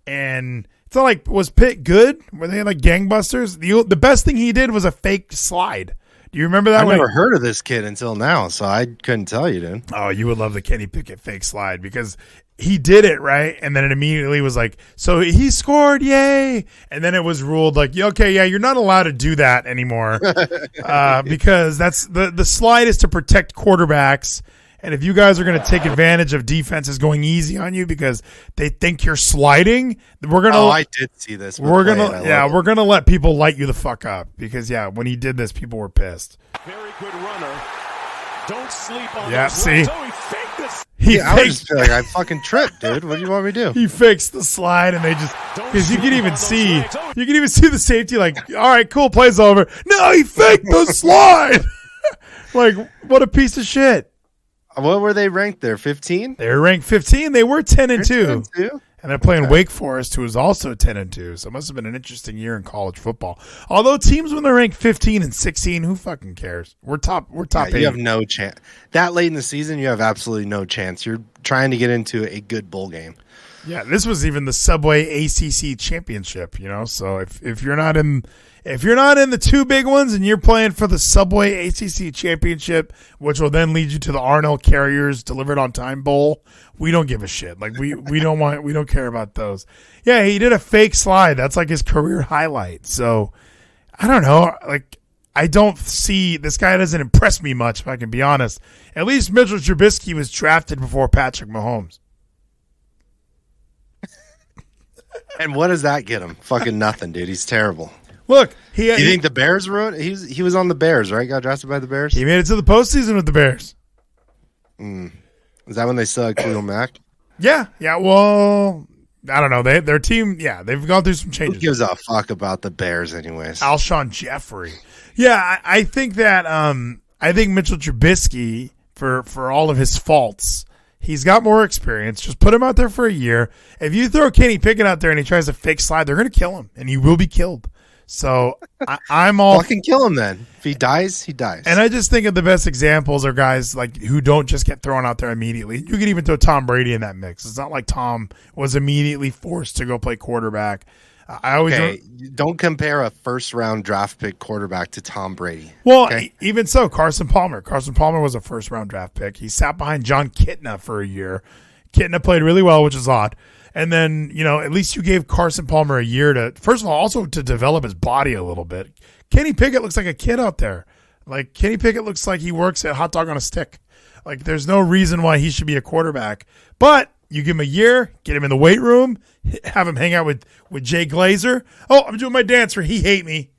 and it's not like, was Pitt good? Were they like gangbusters? The best thing he did was a fake slide. Do you remember that? I've never heard of this kid until now, so I couldn't tell you, dude. Oh, you would love the Kenny Pickett fake slide because he did it, right? And then it immediately was like, so he scored, yay! And then it was ruled like, okay, yeah, you're not allowed to do that anymore because that's the slide is to protect quarterbacks. And if you guys are going to take advantage of defenses going easy on you because they think you're sliding, we're gonna. Oh, I did see this. We're gonna let people light you the fuck up because when he did this, people were pissed. Very good runner. Don't sleep on. Yeah, see. Oh, he faked this. I was just like, I fucking tripped, dude. What do you want me to do? He fakes the slide, and they just because you can even see the safety. Like, all right, cool, play's over. No, he faked the slide. Like, what a piece of shit. What were they ranked there? 15? They were ranked 15. They were 10-2. And they're playing Wake Forest, who is also 10-2. So it must have been an interesting year in college football. Although teams when they're ranked 15 and 16, who fucking cares? We're top 8. You have no chance. That late in the season, you have absolutely no chance. You're trying to get into a good bowl game. Yeah, this was even the Subway ACC championship, So if you're not in the two big ones and you're playing for the Subway ACC championship, which will then lead you to the Arnold Carriers Delivered on Time Bowl, we don't give a shit. Like we don't care about those. Yeah, he did a fake slide. That's like his career highlight. So I don't know. Like I don't see this guy doesn't impress me much, if I can be honest. At least Mitchell Trubisky was drafted before Patrick Mahomes. And what does that get him? Fucking nothing, dude. He's terrible. Look, you think the Bears wrote? He was on the Bears, right? Got drafted by the Bears. He made it to the postseason with the Bears. Is that when they still had Khalil Mack? Yeah. Well, I don't know. Their team, they've gone through some changes. Who gives a fuck about the Bears, anyways? Alshon Jeffrey. Yeah, I think that I think Mitchell Trubisky, for all of his faults, he's got more experience. Just put him out there for a year. If you throw Kenny Pickett out there and he tries to fake slide, they're going to kill him, and he will be killed. So I'm all fucking kill him then. If he dies, he dies. And I just think of the best examples are guys like who don't just get thrown out there immediately. You could even throw Tom Brady in that mix. It's not like Tom was immediately forced to go play quarterback. Don't compare a first-round draft pick quarterback to Tom Brady. Well, even so, Carson Palmer. Carson Palmer was a first-round draft pick. He sat behind John Kitna for a year. Kitna played really well, which is odd. And then, at least you gave Carson Palmer a year to, first of all, also to develop his body a little bit. Kenny Pickett looks like a kid out there. Like, Kenny Pickett looks like he works at Hot Dog on a Stick. Like, there's no reason why he should be a quarterback. But you give him a year, get him in the weight room, have him hang out with Jay Glazer. Oh, I'm doing my dance for He Hate Me.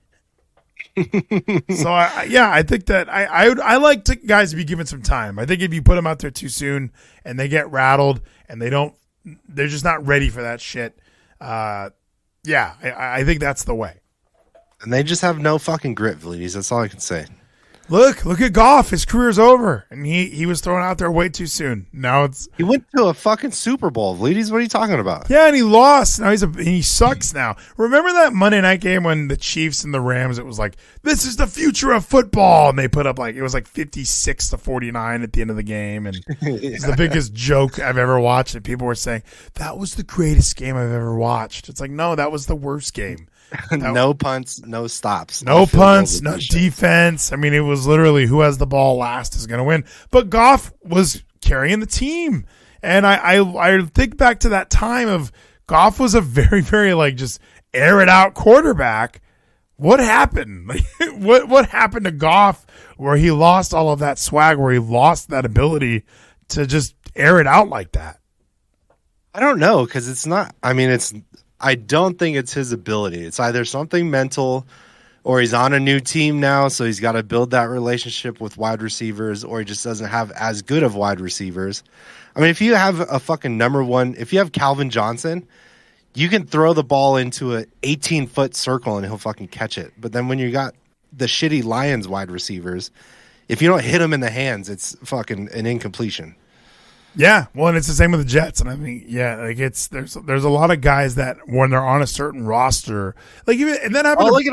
So, I think that I like guys to be given some time. I think if you put them out there too soon and they get rattled and they're just not ready for that shit. I think that's the way. And they just have no fucking grit, Vleeties. That's all I can say. Look at Goff. His career's over. And he was thrown out there way too soon. Now he went to a fucking Super Bowl. Vleeties, what are you talking about? Yeah, and he lost. Now he sucks now. Remember that Monday night game when the Chiefs and the Rams, it was like, this is the future of football. And they put up it was like 56-49 at the end of the game. And it's the biggest joke I've ever watched. And people were saying, that was the greatest game I've ever watched. It's like, no, that was the worst game. No punts, no stops. No punts, no defense. I mean, it was literally who has the ball last is going to win. But Goff was carrying the team. And I think back to that time of Goff was a very, very just air it out quarterback What happened? Like, what happened to Goff where he lost all of that swag, where he lost that ability to just air it out like that? I don't know, because it's not. I mean, I don't think it's his ability. It's either something mental, or he's on a new team now, so he's got to build that relationship with wide receivers, or he just doesn't have as good of wide receivers. I mean, if you have a fucking number one, if you have Calvin Johnson, you can throw the ball into a 18-foot circle and he'll fucking catch it. But then when you got the shitty Lions wide receivers, if you don't hit him in the hands, it's fucking an incompletion. Yeah, well, and it's the same with the Jets, and I mean, yeah, like there's a lot of guys that when they're on a certain roster, like even and then look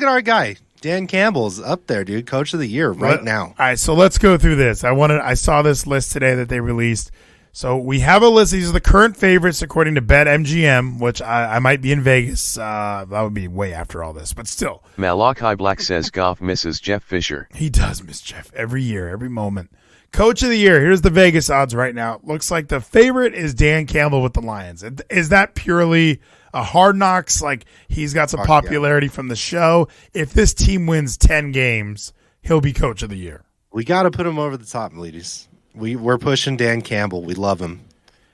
at our guy Dan Campbell's up there, dude, Coach of the Year right now. All right, so let's go through this. I saw this list today that they released. So we have a list. These are the current favorites according to BetMGM, which I might be in Vegas. That would be way after all this, but still. Malachi Black says Goff misses Jeff Fisher. He does miss Jeff every year, every moment. Coach of the Year, here's the Vegas odds right now. Looks like the favorite is Dan Campbell with the Lions. Is that purely a Hard Knocks? Like he's got some popularity from the show. If this team wins 10 games, he'll be Coach of the Year. We got to put him over the top, ladies. We're pushing Dan Campbell. We love him.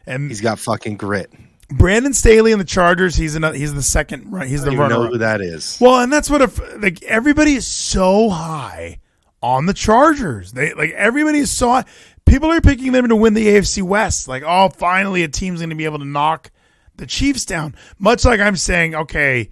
And he's got fucking grit. Brandon Staley and the Chargers, he's the second. He's the runner. I don't know who that is. Well, and that's what everybody is so high on the Chargers. Everybody is so high. People are picking them to win the AFC West. Like, oh, finally a team's going to be able to knock the Chiefs down. Much like I'm saying, okay,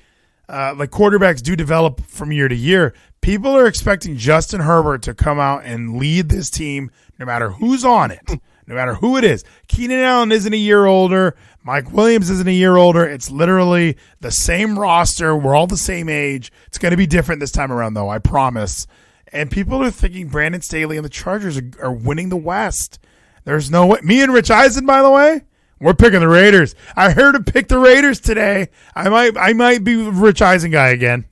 like quarterbacks do develop from year to year. People are expecting Justin Herbert to come out and lead this team no matter who's on it, no matter who it is. Keenan Allen isn't a year older. Mike Williams isn't a year older. It's literally the same roster. We're all the same age. It's going to be different this time around, though, I promise. And people are thinking Brandon Staley and the Chargers are winning the West. There's no way. Me and Rich Eisen, by the way, we're picking the Raiders. I heard him pick the Raiders today. I might be Rich Eisen guy again.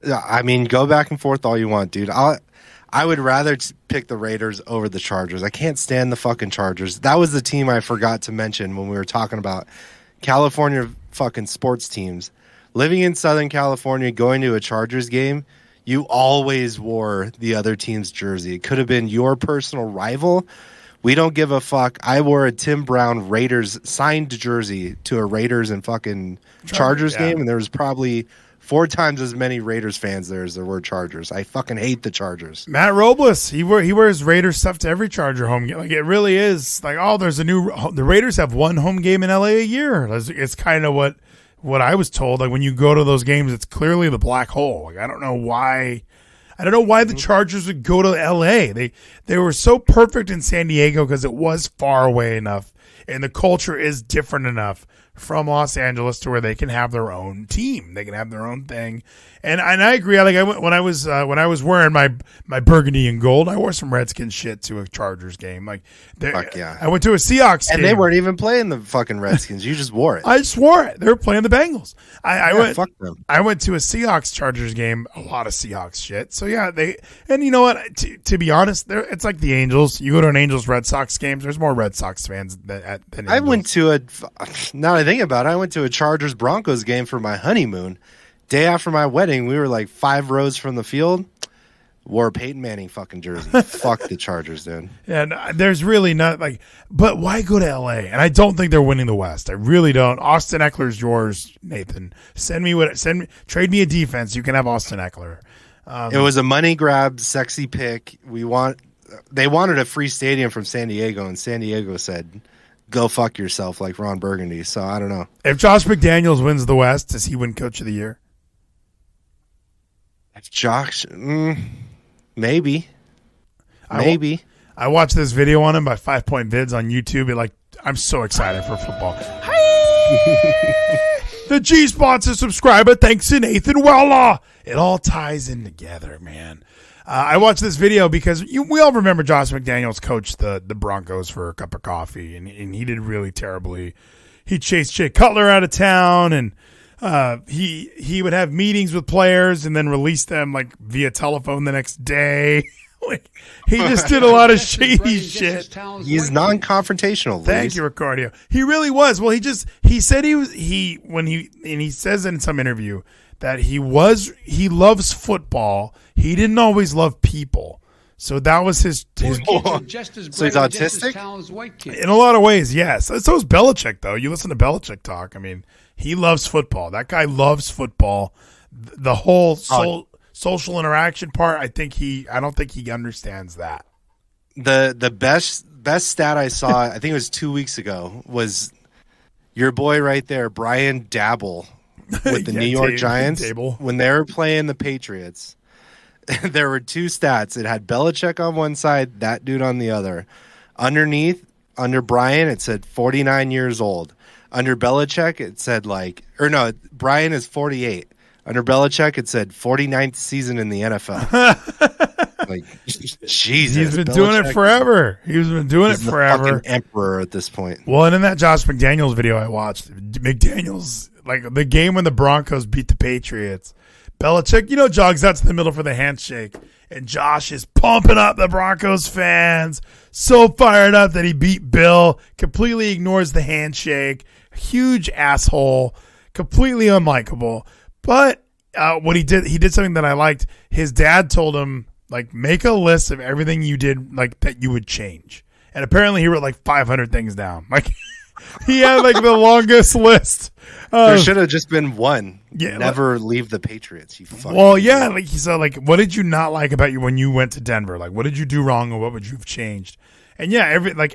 Yeah, I mean, go back and forth all you want, dude. I would rather pick the Raiders over the Chargers. I can't stand the fucking Chargers. That was the team I forgot to mention when we were talking about California fucking sports teams. Living in Southern California, going to a Chargers game, you always wore the other team's jersey. It could have been your personal rival. We don't give a fuck. I wore a Tim Brown Raiders signed jersey to a Raiders and fucking Chargers game, and there was probably 4 times as many Raiders fans there as there were Chargers. I fucking hate the Chargers. Matt Robles, he wears Raiders stuff to every Charger home game. Like, it really is like, oh, the Raiders have one home game in LA a year. It's kind of what I was told. Like, when you go to those games, it's clearly the black hole. Like, I don't know why the Chargers would go to LA. They were so perfect in San Diego because it was far away enough and the culture is different enough from Los Angeles to where they can have their own team. They can have their own thing. And I agree. Like, when I was wearing my burgundy and gold, I wore some Redskins shit to a Chargers game. Like, fuck yeah. I went to a Seahawks game. And they weren't even playing the fucking Redskins. You just wore it. I just wore it. They were playing the Bengals. Fuck them. I went to a Seahawks Chargers game, a lot of Seahawks shit. So yeah, and you know what? To be honest, it's like the Angels. You go to an Angels Red Sox game, there's more Red Sox fans than Angels. I went to now that I think about it, I went to a Chargers Broncos game for my honeymoon. Day after my wedding, we were like 5 rows from the field. Wore a Peyton Manning fucking jersey. Fuck the Chargers, dude. And there's really not like, but why go to LA? And I don't think they're winning the West. I really don't. Austin Eckler's yours, Nathan. Trade me a defense. You can have Austin Eckler. It was a money grab, sexy pick. They wanted a free stadium from San Diego, and San Diego said, "Go fuck yourself," like Ron Burgundy. So I don't know. If Josh McDaniels wins the West, does he win Coach of the Year? If Josh, maybe. I watched this video on him by 5 Point Vids on YouTube. I'm so excited for football. The G Spot's a subscriber. Thanks to Nathan Weller. It all ties in together, man. I watched this video because we all remember Josh McDaniels coached the Broncos for a cup of coffee, and he did really terribly. He chased Jay Cutler out of town, and he would have meetings with players and then release them like via telephone the next day. He just did a lot of shady shit. He's non-confrontational. Thank you, Ricardo. He really was. Well, he said he says in some interview that he loves football. He didn't always love people. So that was his So he's autistic? In a lot of ways, yes. So is Belichick, though. You listen to Belichick talk. I mean, he loves football. That guy loves football. The whole social interaction part, I don't think he understands that. The best stat I saw, I think it was 2 weeks ago, was your boy right there, Brian Dabble, with the New York Giants. When they were playing the Patriots, there were two stats. It had Belichick on one side, that dude on the other. Under Brian, it said 49 years old. Under Belichick, it said Brian is 48. Under Belichick, it said 49th season in the NFL. Jesus. He's been doing it forever. He's the fucking emperor at this point. Well, and in that Josh McDaniels video I watched, McDaniels, like the game when the Broncos beat the Patriots, Belichick, jogs out to the middle for the handshake, and Josh is pumping up the Broncos fans, so fired up that he beat Bill, completely ignores the handshake, huge asshole, completely unlikable. But what he did something that I liked. His dad told him, make a list of everything you did, that you would change. And apparently he wrote 500 things down. He had the longest list. There should have just been one. Yeah, never leave the Patriots. You fucking. Well, yeah, he said, what did you not like about you when you went to Denver? What did you do wrong, or what would you have changed? And yeah,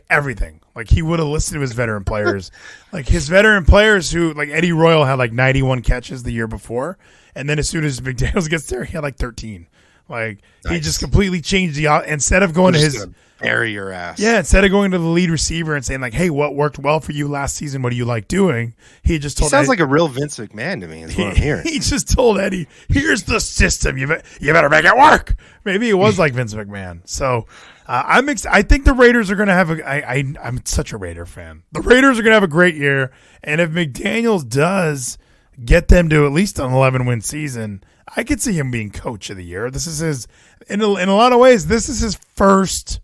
everything. He would have listened to his veteran players, his veteran players who Eddie Royal had 91 catches the year before, and then as soon as McDaniels gets there, he had 13. Nice. He just completely changed instead of going to his. Bury your ass. Yeah, instead of going to the lead receiver and saying hey, what worked well for you last season? What do you like doing? He just told. He sounds Eddie, like a real Vince McMahon to me. Is what I'm hearing. He just told Eddie, "Here's the system. You better make it work." Maybe it was like Vince McMahon. So I think the Raiders are going to have I'm such a Raider fan. The Raiders are going to have a great year, and if McDaniels does get them to at least an 11-win season, I could see him being coach of the year. This is his in a lot of ways. This is his first.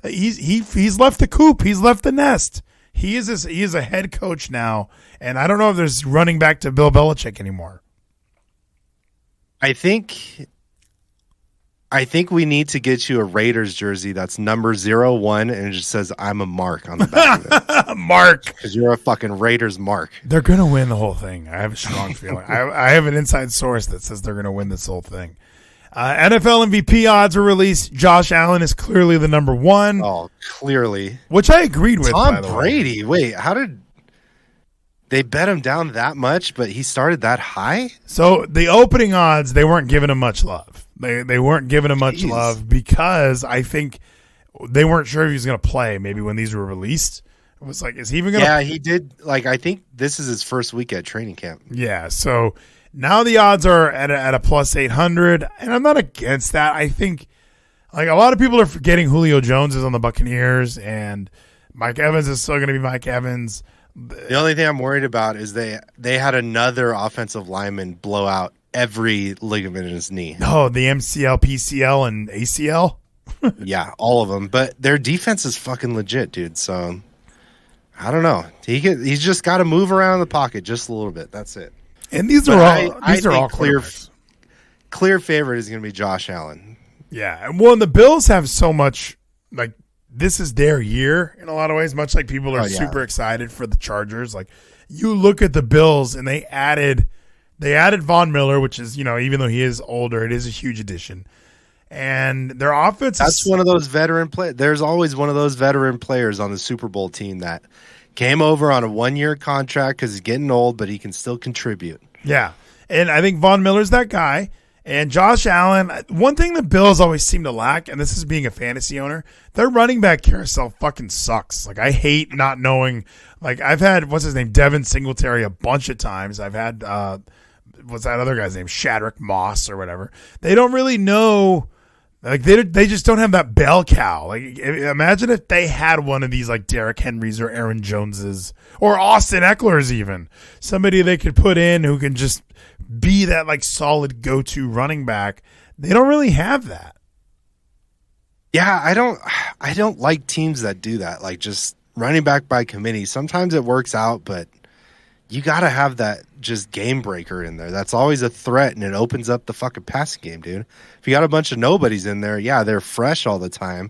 He's left the coop. He's left the nest. He is a head coach now, and I don't know if there's running back to Bill Belichick anymore. I think we need to get you a Raiders jersey that's number 01 and it just says "I'm a Mark" on the back of it. Mark, because you're a fucking Raiders Mark. They're gonna win the whole thing. I have a strong feeling. I have an inside source that says they're gonna win this whole thing. NFL MVP odds were released. Josh Allen is clearly the number one. Oh, clearly. Which I agreed with. Tom Brady. Wait, how did they bet him down that much, but he started that high? So the opening odds, they weren't giving him much love. They weren't giving him much love because I think they weren't sure if he was going to play maybe when these were released. It was is he even going to? Yeah, he did. I think this is his first week at training camp. Yeah, so now the odds are at a plus 800, and I'm not against that. I think a lot of people are forgetting Julio Jones is on the Buccaneers, and Mike Evans is still going to be Mike Evans. The only thing I'm worried about is they had another offensive lineman blow out every ligament in his knee. Oh, the MCL, PCL, and ACL? Yeah, all of them. But their defense is fucking legit, dude. So I don't know. He's just got to move around the pocket just a little bit. That's it. And these are all clear favorite is going to be Josh Allen. Yeah. Well, and the Bills have so much, this is their year in a lot of ways, much like people are super excited for the Chargers. You look at the Bills and they added Von Miller, which is, even though he is older, it is a huge addition. And their offense That's one of those veteran players. There's always one of those veteran players on the Super Bowl team that came over on a 1-year contract because he's getting old, but he can still contribute. Yeah. And I think Von Miller's that guy. And Josh Allen, one thing the Bills always seem to lack, and this is being a fantasy owner, their running back carousel fucking sucks. I hate not knowing. I've had, what's his name, Devin Singletary a bunch of times. I've had, what's that other guy's name, Shadrick Moss or whatever. They don't really know. They just don't have that bell cow. Imagine if they had one of these Derrick Henrys or Aaron Joneses or Austin Eckler's even. Somebody they could put in who can just be that solid go-to running back. They don't really have that. Yeah, I don't like teams that do that. Like just running back by committee. Sometimes it works out, but you got to have that just game breaker in there. That's always a threat, and it opens up the fucking passing game, dude. If you got a bunch of nobodies in there, yeah, they're fresh all the time,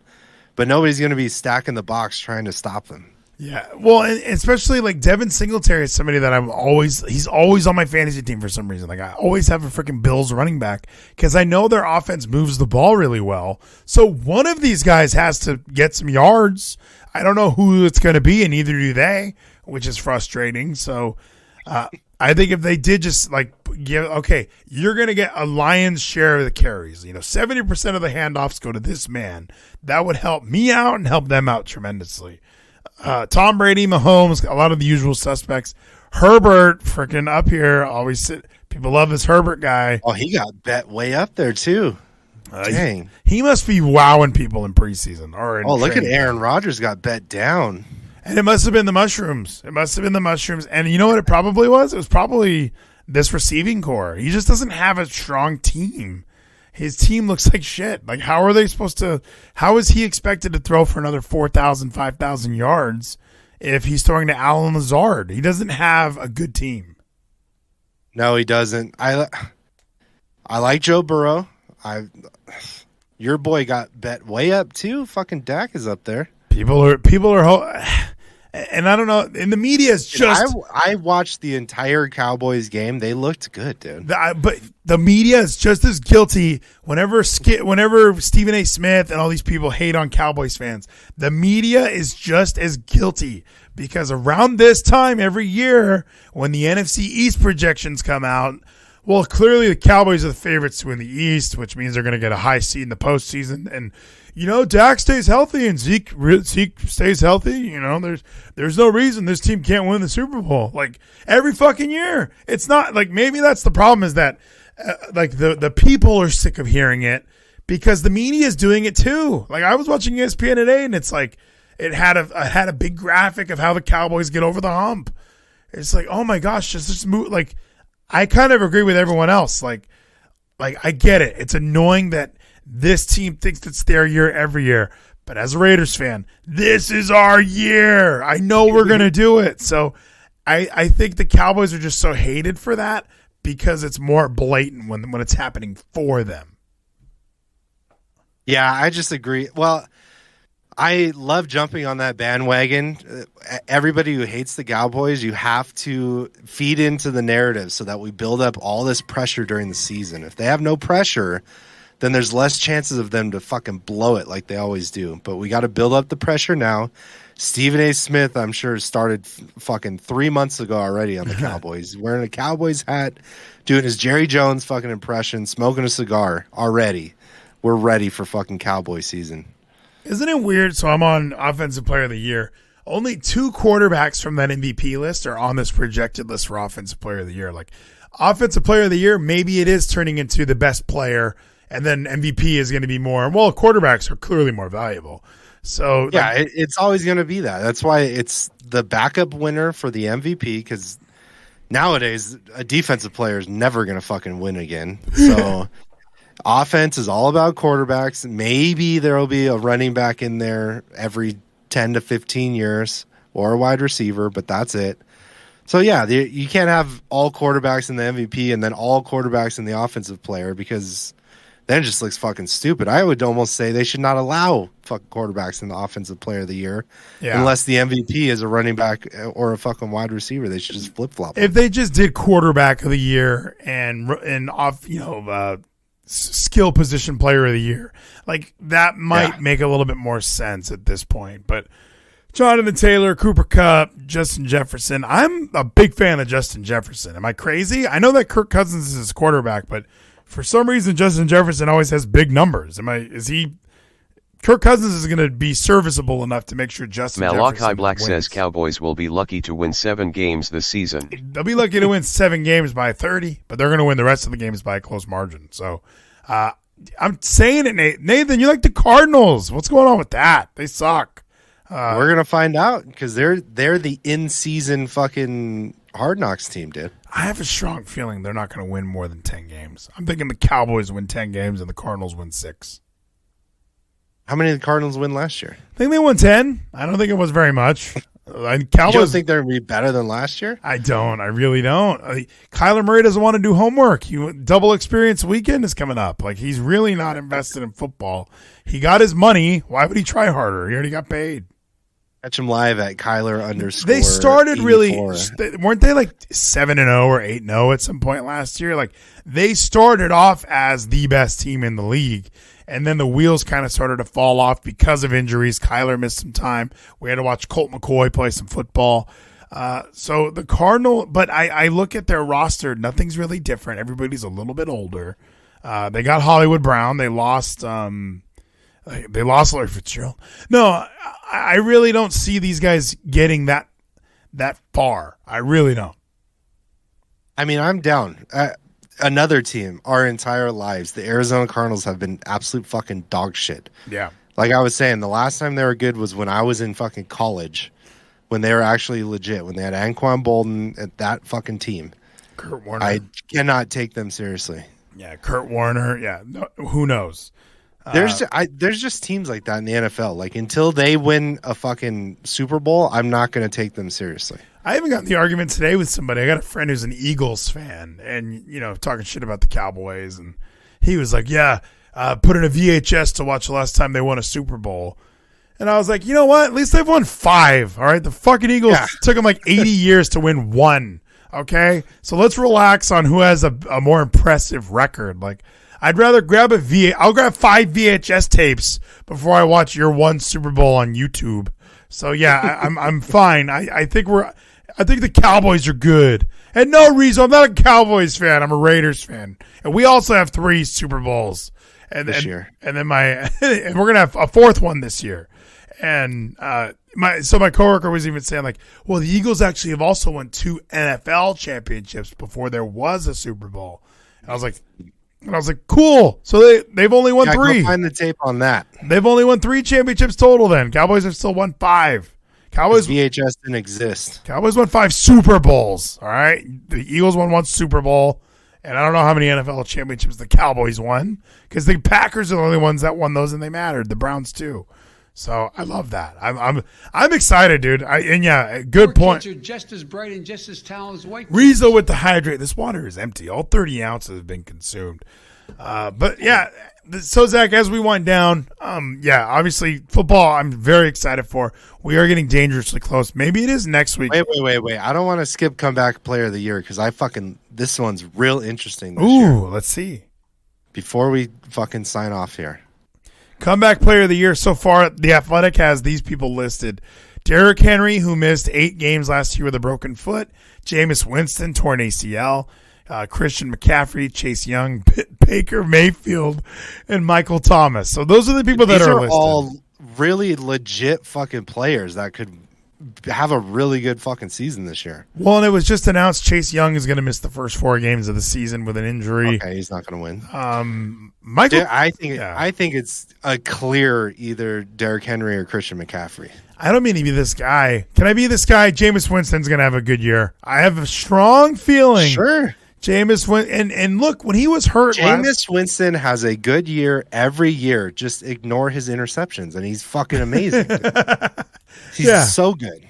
but nobody's going to be stacking the box trying to stop them. Yeah, well, and especially like Devin Singletary is somebody that he's always on my fantasy team for some reason. Like I always have a freaking Bills running back because I know their offense moves the ball really well. So one of these guys has to get some yards. I don't know who it's going to be, and neither do they, which is frustrating. So I think if they did just like you're going to get a lion's share of the carries. 70% of the handoffs go to this man. That would help me out and help them out tremendously. Tom Brady, Mahomes, a lot of the usual suspects. Herbert, freaking up here, people love this Herbert guy. Oh, he got bet way up there too. Dang, he must be wowing people in preseason or in look at training. Aaron Rodgers got bet down, and it must have been the mushrooms. And you know what it probably was? It was probably this receiving core. He just doesn't have a strong team. His team looks like shit. Like, how is he expected to throw for another 4,000, 5,000 yards if he's throwing to Allen Lazard? He doesn't have a good team. No, he doesn't. I like Joe Burrow. Your boy got bet way up too. Fucking Dak is up there. People are and I don't know. And the media is just. I watched the entire Cowboys game. They looked good, dude. But the media is just as guilty whenever Stephen A. Smith and all these people hate on Cowboys fans. The media is just as guilty because around this time every year when the NFC East projections come out, well, clearly the Cowboys are the favorites to win the East, which means they're going to get a high seed in the postseason. And Dak stays healthy and Zeke stays healthy. There's no reason this team can't win the Super Bowl. Like every fucking year. It's not like maybe that's the problem is that the people are sick of hearing it because the media is doing it too. Like I was watching ESPN today and it's like it had a big graphic of how the Cowboys get over the hump. It's like, oh my gosh, just move. Like I kind of agree with everyone else. Like I get it. It's annoying that this team thinks it's their year every year. But as a Raiders fan, this is our year. I know we're going to do it. So I think the Cowboys are just so hated for that because it's more blatant when it's happening for them. Yeah, I just agree. Well, I love jumping on that bandwagon. Everybody who hates the Cowboys, you have to feed into the narrative so that we build up all this pressure during the season. If they have no pressure, then there's less chances of them to fucking blow it like they always do. But we got to build up the pressure now. Stephen A. Smith, I'm sure, started fucking 3 months ago already on the Cowboys. Wearing a Cowboys hat, doing his Jerry Jones fucking impression, smoking a cigar already. We're ready for fucking Cowboy season. Isn't it weird? So I'm on Offensive Player of the Year. Only 2 quarterbacks from that MVP list are on this projected list for Offensive Player of the Year. Like, Offensive Player of the Year, maybe it is turning into the best player, and then MVP is going to be more. Well, quarterbacks are clearly more valuable. So yeah, it's always going to be that. That's why it's the backup winner for the MVP, because nowadays a defensive player is never going to fucking win again. So offense is all about quarterbacks. Maybe there will be a running back in there every 10 to 15 years or a wide receiver, but that's it. So, yeah, you can't have all quarterbacks in the MVP and then all quarterbacks in the offensive player because then it just looks fucking stupid. I would almost say they should not allow fucking quarterbacks in the Offensive Player of the Year unless the MVP is a running back or a fucking wide receiver. They should just flip-flop. If they just did Quarterback of the Year and off, skill position Player of the Year, like that might make a little bit more sense at this point. But Jonathan Taylor, Cooper Kupp, Justin Jefferson. I'm a big fan of Justin Jefferson. Am I crazy? I know that Kirk Cousins is his quarterback, but for some reason, Justin Jefferson always has big numbers. Kirk Cousins is going to be serviceable enough to make sure Justin Malachi Jefferson Black wins. says Cowboys will be lucky to win 7 games this season. They'll be lucky to win 7 games by 30, but they're going to win the rest of the games by a close margin. So I'm saying it, Nathan, you like the Cardinals. What's going on with that? They suck. We're going to find out because they're the in-season fucking Hard Knocks team, dude. I have a strong feeling they're not going to win more than 10 games. I'm thinking the Cowboys win 10 games and the Cardinals win 6. How many did the Cardinals win last year? I think they won 10. I don't think it was very much. You Cowboys, don't think they're going to be better than last year? I don't. I really don't. Kyler Murray doesn't want to do homework. Double experience weekend is coming up. Like, he's really not invested in football. He got his money. Why would he try harder? He already got paid. Catch him live at Kyler_. They started 84. really, weren't they like 7-0 or 8-0 at some point last year? Like, they started off as the best team in the league. And then the wheels kind of started to fall off because of injuries. Kyler missed some time. We had to watch Colt McCoy play some football. So the Cardinal, but I look at their roster. Nothing's really different. Everybody's a little bit older. They got Hollywood Brown. They lost Larry Fitzgerald. No, I really don't see these guys getting that far. I really don't. I mean, I'm down. Another team, our entire lives, the Arizona Cardinals have been absolute fucking dog shit. Yeah. Like I was saying, the last time they were good was when I was in fucking college, when they were actually legit, when they had Anquan Bolden at that fucking team. Kurt Warner. I cannot take them seriously. Yeah, Kurt Warner. Yeah, no, who knows? There's just teams like that in the NFL. Like, until they win a fucking Super Bowl, I'm not going to take them seriously. I even got in the argument today with somebody. I got a friend who's an Eagles fan and, talking shit about the Cowboys. And he was like, yeah, put in a VHS to watch the last time they won a Super Bowl. And I was like, you know what? At least they've won 5. All right. The fucking Eagles took them like 80 years to win 1. Okay. So let's relax on who has a more impressive record. Like, I'd rather grab I'll grab 5 VHS tapes before I watch your 1 Super Bowl on YouTube. So yeah, I'm fine. I think the Cowboys are good. And no reason, I'm not a Cowboys fan. I'm a Raiders fan. And we also have 3 Super Bowls this year. And then and we're gonna have a 4th one this year. And my coworker was even saying, like, well, the Eagles actually have also won 2 NFL championships before there was a Super Bowl. And I was like, cool. So they've only won 3. Go find the tape on that. They've only won 3 championships total then. Cowboys have still won 5. Cowboys VHS didn't exist. Cowboys won 5 Super Bowls. All right. The Eagles won 1 Super Bowl. And I don't know how many NFL championships the Cowboys won, because the Packers are the only ones that won those and they mattered. The Browns too. So I love that. I'm excited, dude. Good point. Kids are just as bright and just as talented as white. Rizzo with the hydrate. This water is empty. All 30 ounces have been consumed. But yeah, so Zach, as we wind down, obviously football I'm very excited for. We are getting dangerously close. Maybe it is next week. Wait. I don't want to skip comeback player of the year because this one's real interesting this year. Ooh, let's see. Before we fucking sign off here. Comeback player of the year so far, The Athletic has these people listed. Derrick Henry, who missed 8 games last year with a broken foot. Jameis Winston, torn ACL. Christian McCaffrey, Chase Young, Baker Mayfield, and Michael Thomas. So those are the people that are listed. All really legit fucking players that could have a really good fucking season this year. Well, and it was just announced Chase Young is going to miss the first 4 games of the season with an injury. Okay, he's not going to win. I think it's a clear either Derrick Henry or Christian McCaffrey. I don't mean to be this guy. Can I be this guy? Jameis Winston's going to have a good year. I have a strong feeling. Sure. Jameis Winston, and look, when he was hurt, Jameis Winston has a good year every year. Just ignore his interceptions, and he's fucking amazing. He's so good.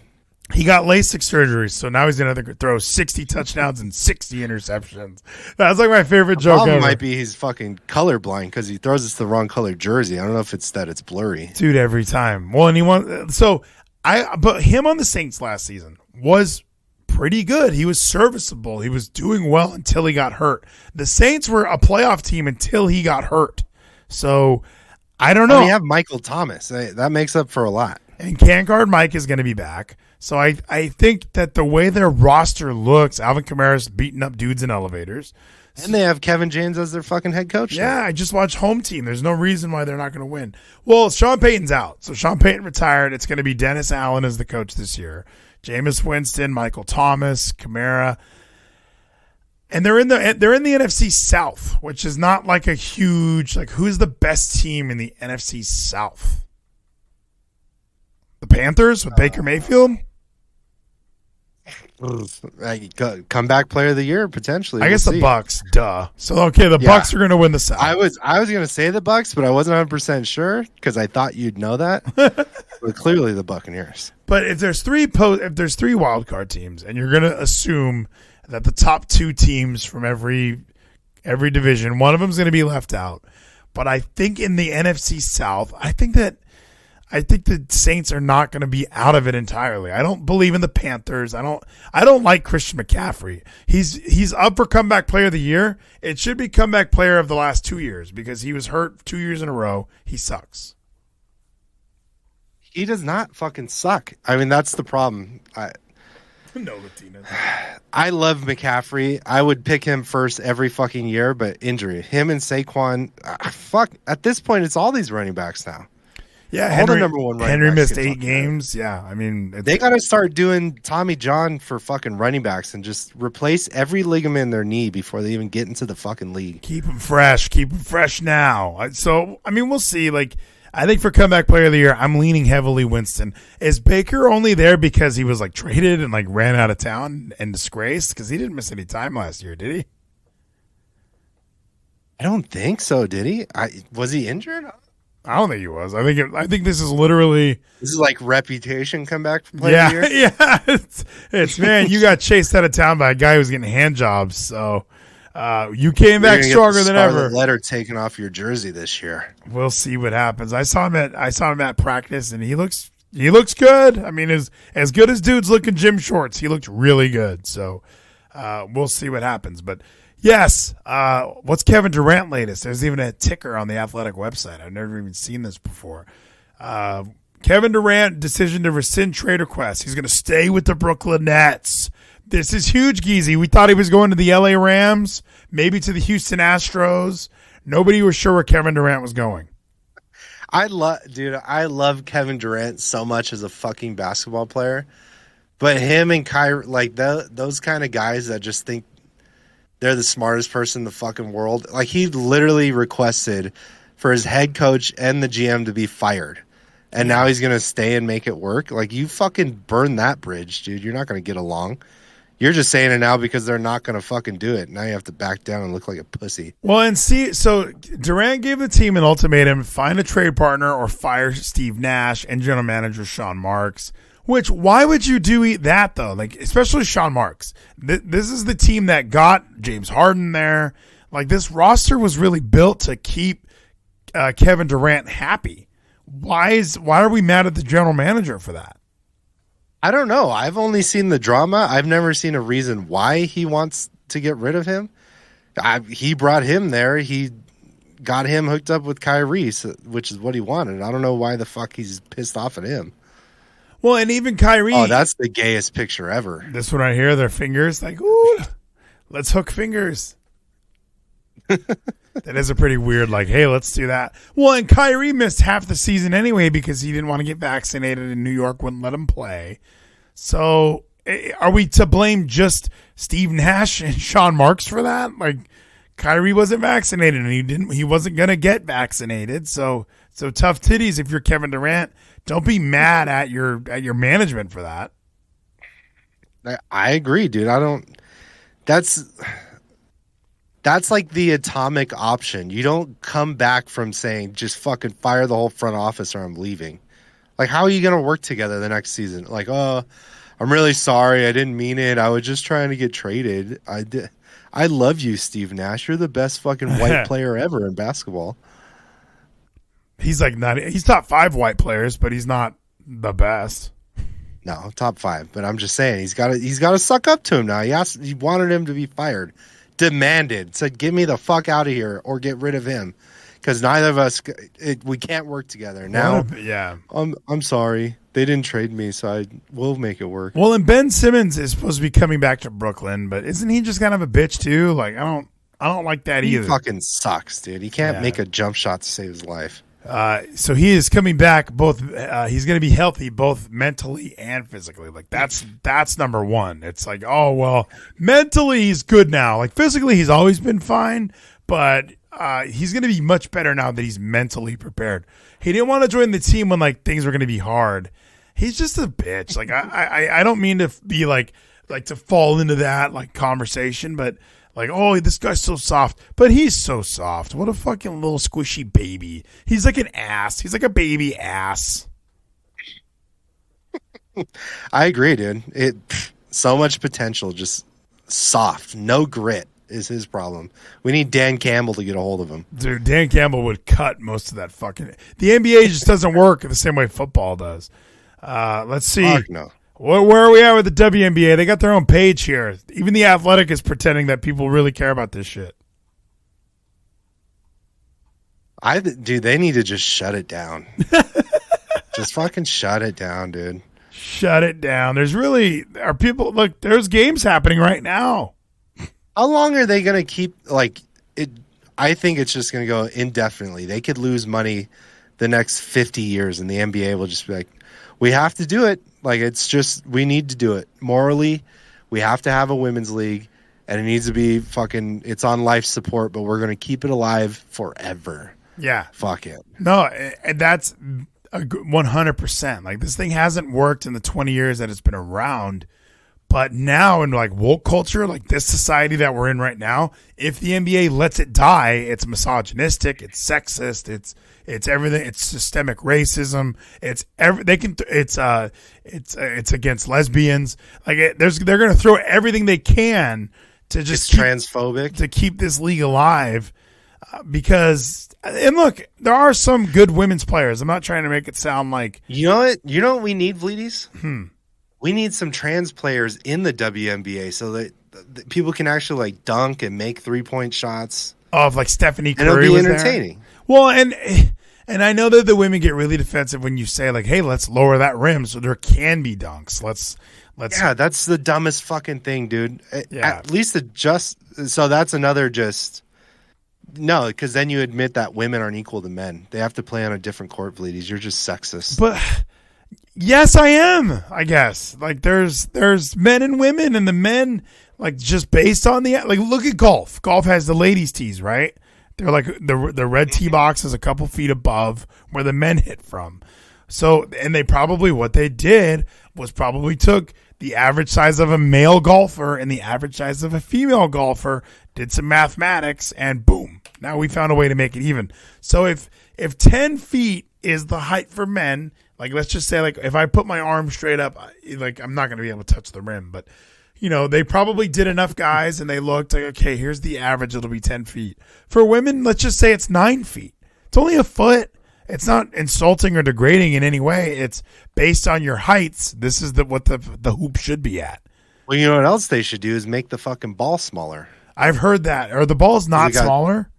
He got LASIK surgery, so now he's going to throw 60 touchdowns and 60 interceptions. That's like my favorite joke ever. The problem might be he's fucking colorblind because he throws us the wrong color jersey. I don't know if it's that it's blurry. Dude, every time. Well, and but him on the Saints last season was pretty good. He was serviceable. He was doing well until he got hurt. The Saints were a playoff team until he got hurt. So I don't know. We have Michael Thomas. That makes up for a lot. And can't guard Mike is going to be back. So I think that the way their roster looks, Alvin Kamara's beating up dudes in elevators. And they have Kevin James as their fucking head coach. Yeah, I just watched Home Team. There's no reason why they're not going to win. Well, Sean Payton's out. So Sean Payton retired. It's going to be Dennis Allen as the coach this year. Jameis Winston, Michael Thomas, Kamara. And they're in the NFC South, which is not like a huge, like, who's the best team in the NFC South? The Panthers with Baker Mayfield? Comeback player of the year potentially. I guess the Bucks. Duh. So okay, the Bucks are going to win the South. I was going to say the Bucks, but I wasn't 100% sure because I thought you'd know that. But clearly the Buccaneers. But if there's three wild card teams, and you're going to assume that the top two teams from every division, one of them is going to be left out. But I think in the NFC South, I think the Saints are not going to be out of it entirely. I don't believe in the Panthers. I don't like Christian McCaffrey. He's up for comeback player of the year. It should be comeback player of the last 2 years because he was hurt 2 years in a row. He sucks. He does not fucking suck. I mean, that's the problem. No, Latina. I love McCaffrey. I would pick him first every fucking year, but injury. Him and Saquon, fuck. At this point, it's all these running backs now. Yeah, Henry, number one Henry missed 8 games. Yeah, I mean, they got to start doing Tommy John for fucking running backs and just replace every ligament in their knee before they even get into the fucking league. Keep them fresh. Keep them fresh now. So, I mean, we'll see. Like, I think for comeback player of the year, I'm leaning heavily Winston. Is Baker only there because he was like traded and like ran out of town and disgraced? Because he didn't miss any time last year, did he? I don't think so. Did he? Was he injured? I don't think he was. I think this is literally. This is like reputation comeback player of the year. Yeah. It's man, you got chased out of town by a guy who was getting hand jobs. So you came back stronger than ever. Letter taken off your jersey this year. We'll see what happens. I saw him at practice, and he looks good. I mean, as good as dudes look in gym shorts, he looked really good. So we'll see what happens. But yes, what's Kevin Durant latest? There's even a ticker on the Athletic website. I've never even seen this before. Kevin Durant decision to rescind trade request. He's going to stay with the Brooklyn Nets. This is huge, Geezy. We thought he was going to the LA Rams, maybe to the Houston Astros. Nobody was sure where Kevin Durant was going. I love Kevin Durant so much as a fucking basketball player. But him and Kyrie, like those kind of guys that just think they're the smartest person in the fucking world. Like, he literally requested for his head coach and the GM to be fired. And now he's going to stay and make it work. Like, you fucking burn that bridge, dude. You're not going to get along. You're just saying it now because they're not going to fucking do it. Now you have to back down and look like a pussy. Well, and see, so Durant gave the team an ultimatum: find a trade partner or fire Steve Nash and general manager Sean Marks. Which, why would you do that, though? Like, especially Sean Marks. This is the team that got James Harden there. Like, this roster was really built to keep Kevin Durant happy. Why are we mad at the general manager for that? I don't know. I've only seen the drama. I've never seen a reason why he wants to get rid of him. He brought him there. He got him hooked up with Kyrie, which is what he wanted. I don't know why the fuck he's pissed off at him. Well, and even Kyrie. Oh, that's the gayest picture ever. This one right here, their fingers, like, ooh, let's hook fingers. That is a pretty weird, like, hey, let's do that. Well, and Kyrie missed half the season anyway because he didn't want to get vaccinated and New York wouldn't let him play. So are we to blame just Steve Nash and Sean Marks for that? Like, Kyrie wasn't vaccinated and he wasn't going to get vaccinated. So tough titties if you're Kevin Durant. Don't be mad at your management for that. I agree, dude. That's like the atomic option. You don't come back from saying just fucking fire the whole front office or I'm leaving. Like, how are you going to work together the next season? Like, oh, I'm really sorry. I didn't mean it. I was just trying to get traded. I love you, Steve Nash. You're the best fucking white player ever in basketball. He's like he's top 5 white players, but he's not the best. No, top 5. But I'm just saying he's got to suck up to him now. He wanted him to be fired. Demanded, said, get me the fuck out of here or get rid of him because neither of us, we can't work together now. Yeah, I'm sorry they didn't trade me, so we'll make it work. Well, and Ben Simmons is supposed to be coming back to Brooklyn, but isn't he just kind of a bitch too? Like, I don't like that either. He fucking sucks, dude. He can't make a jump shot to save his life. So he is coming back. Both he's going to be healthy, both mentally and physically. Like that's number one. It's like, oh well, mentally he's good now. Like physically he's always been fine, but he's going to be much better now that he's mentally prepared. He didn't want to join the team when like things were going to be hard. He's just a bitch. Like I don't mean to be like like to fall into that like conversation, but like, oh, this guy's so soft, but he's so soft. What a fucking little squishy baby. He's like an ass. He's like a baby ass. I agree, dude. So much potential, just soft, no grit is his problem. We need Dan Campbell to get a hold of him. Dude, Dan Campbell would cut most of that fucking. The NBA just doesn't work the same way football does. Let's see. Fuck no. Where are we at with the WNBA? They got their own page here. Even The Athletic is pretending that people really care about this shit. Dude, they need to just shut it down. Just fucking shut it down, dude. Shut it down. There's games happening right now. How long are they going to keep, like, it? I think it's just going to go indefinitely. They could lose money the next 50 years, and the NBA will just be like, we have to do it. Like, it's just, we need to do it. Morally, we have to have a women's league, and it needs to be fucking, it's on life support, but we're going to keep it alive forever. Yeah. Fuck it. No, that's 100%. Like, this thing hasn't worked in the 20 years that it's been around. But now in like woke culture, like this society that we're in right now, if the NBA lets it die, it's misogynistic, it's sexist, it's everything, it's systemic racism, it's against lesbians. Like they're going to throw everything they can to just transphobic to keep this league alive. Because and look, there are some good women's players. I'm not trying to make it sound like you know what we need, Vleeties? We need some trans players in the WNBA so that people can actually like dunk and make 3-point shots. Oh, if like Stephanie Curry, and it'll be was entertaining. There. Well, and I know that the women get really defensive when you say like, "Hey, let's lower that rim so there can be dunks." Let's. Yeah, that's the dumbest fucking thing, dude. Yeah. At least so that's another no, because then you admit that women aren't equal to men. They have to play on a different court, Vleeties. You're just sexist. But. Yes, I am. I guess like there's men and women, and the men like just based on the like. Look at golf. Golf has the ladies' tees, right? They're like the red tee box is a couple feet above where the men hit from. So and they probably what they did was probably took the average size of a male golfer and the average size of a female golfer, did some mathematics, and boom, now we found a way to make it even. So if 10 feet is the height for men. Like, let's just say, like, if I put my arm straight up, like, I'm not going to be able to touch the rim. But, you know, they probably did enough guys, and they looked like, okay, here's the average. It'll be 10 feet. For women, let's just say it's 9 feet. It's only a foot. It's not insulting or degrading in any way. It's based on your heights. This is what the hoop should be at. Well, you know what else they should do is make the fucking ball smaller. I've heard that. Are the balls not smaller?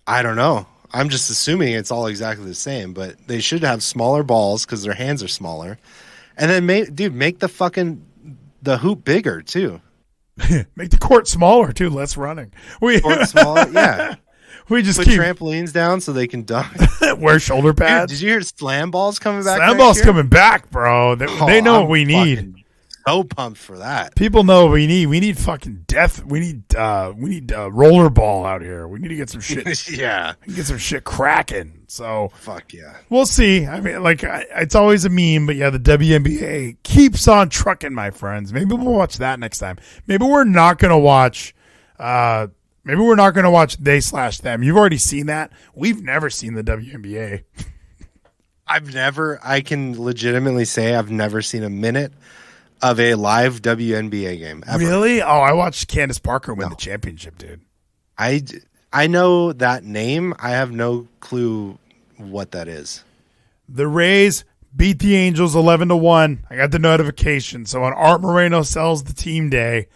I don't know. I'm just assuming it's all exactly the same, but they should have smaller balls because their hands are smaller. And then, make the hoop bigger, too. Make the court smaller, too. Less running. Court smaller, yeah. We just put trampolines down so they can dunk. Wear shoulder pads. Dude, did you hear slam balls coming back? Slam balls coming back, bro. They know what we need. So pumped for that. People know what we need. We need fucking death. We need roller ball out here. We need to get some shit. Yeah, get some shit cracking. So fuck yeah, we'll see. I mean, like it's always a meme, but yeah, the WNBA keeps on trucking, my friends. Maybe we'll watch that next time. Maybe we're not gonna watch. Maybe we're not gonna watch they/them. You've already seen that. We've never seen the WNBA. I can legitimately say I've never seen a minute of a live WNBA game ever. Really? Oh, I watched Candace Parker win the championship, dude. I know that name. I have no clue what that is. The Rays beat the Angels 11-1. I got the notification. So on Arte Moreno sells the team day,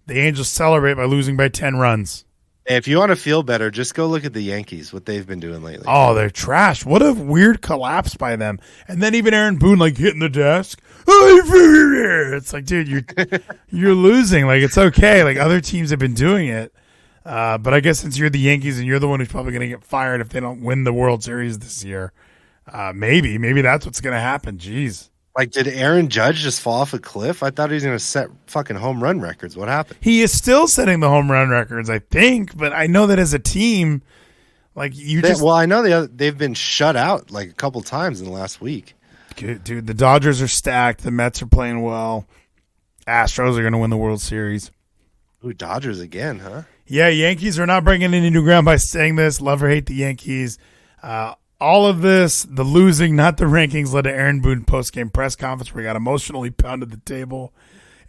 the Angels celebrate by losing by 10 runs. If you want to feel better, just go look at the Yankees, what they've been doing lately. Oh, they're trash. What a weird collapse by them. And then even Aaron Boone, like, hitting the desk. It's like, dude, you're losing. Like, it's okay. Like, other teams have been doing it. But I guess since you're the Yankees and you're the one who's probably going to get fired if they don't win the World Series this year, maybe that's what's going to happen. Jeez. Like, did Aaron Judge just fall off a cliff? I thought he was going to set fucking home run records. What happened? He is still setting the home run records, I think. But I know that as a team, like well, I know they've been shut out like a couple times in the last week. Dude, the Dodgers are stacked. The Mets are playing well. Astros are going to win the World Series. Ooh, Dodgers again, huh? Yeah, Yankees are not bringing any new ground by saying this. Love or hate the Yankees. All of this, the losing, not the rankings, led to Aaron Boone post-game press conference where he got emotionally pounded the table.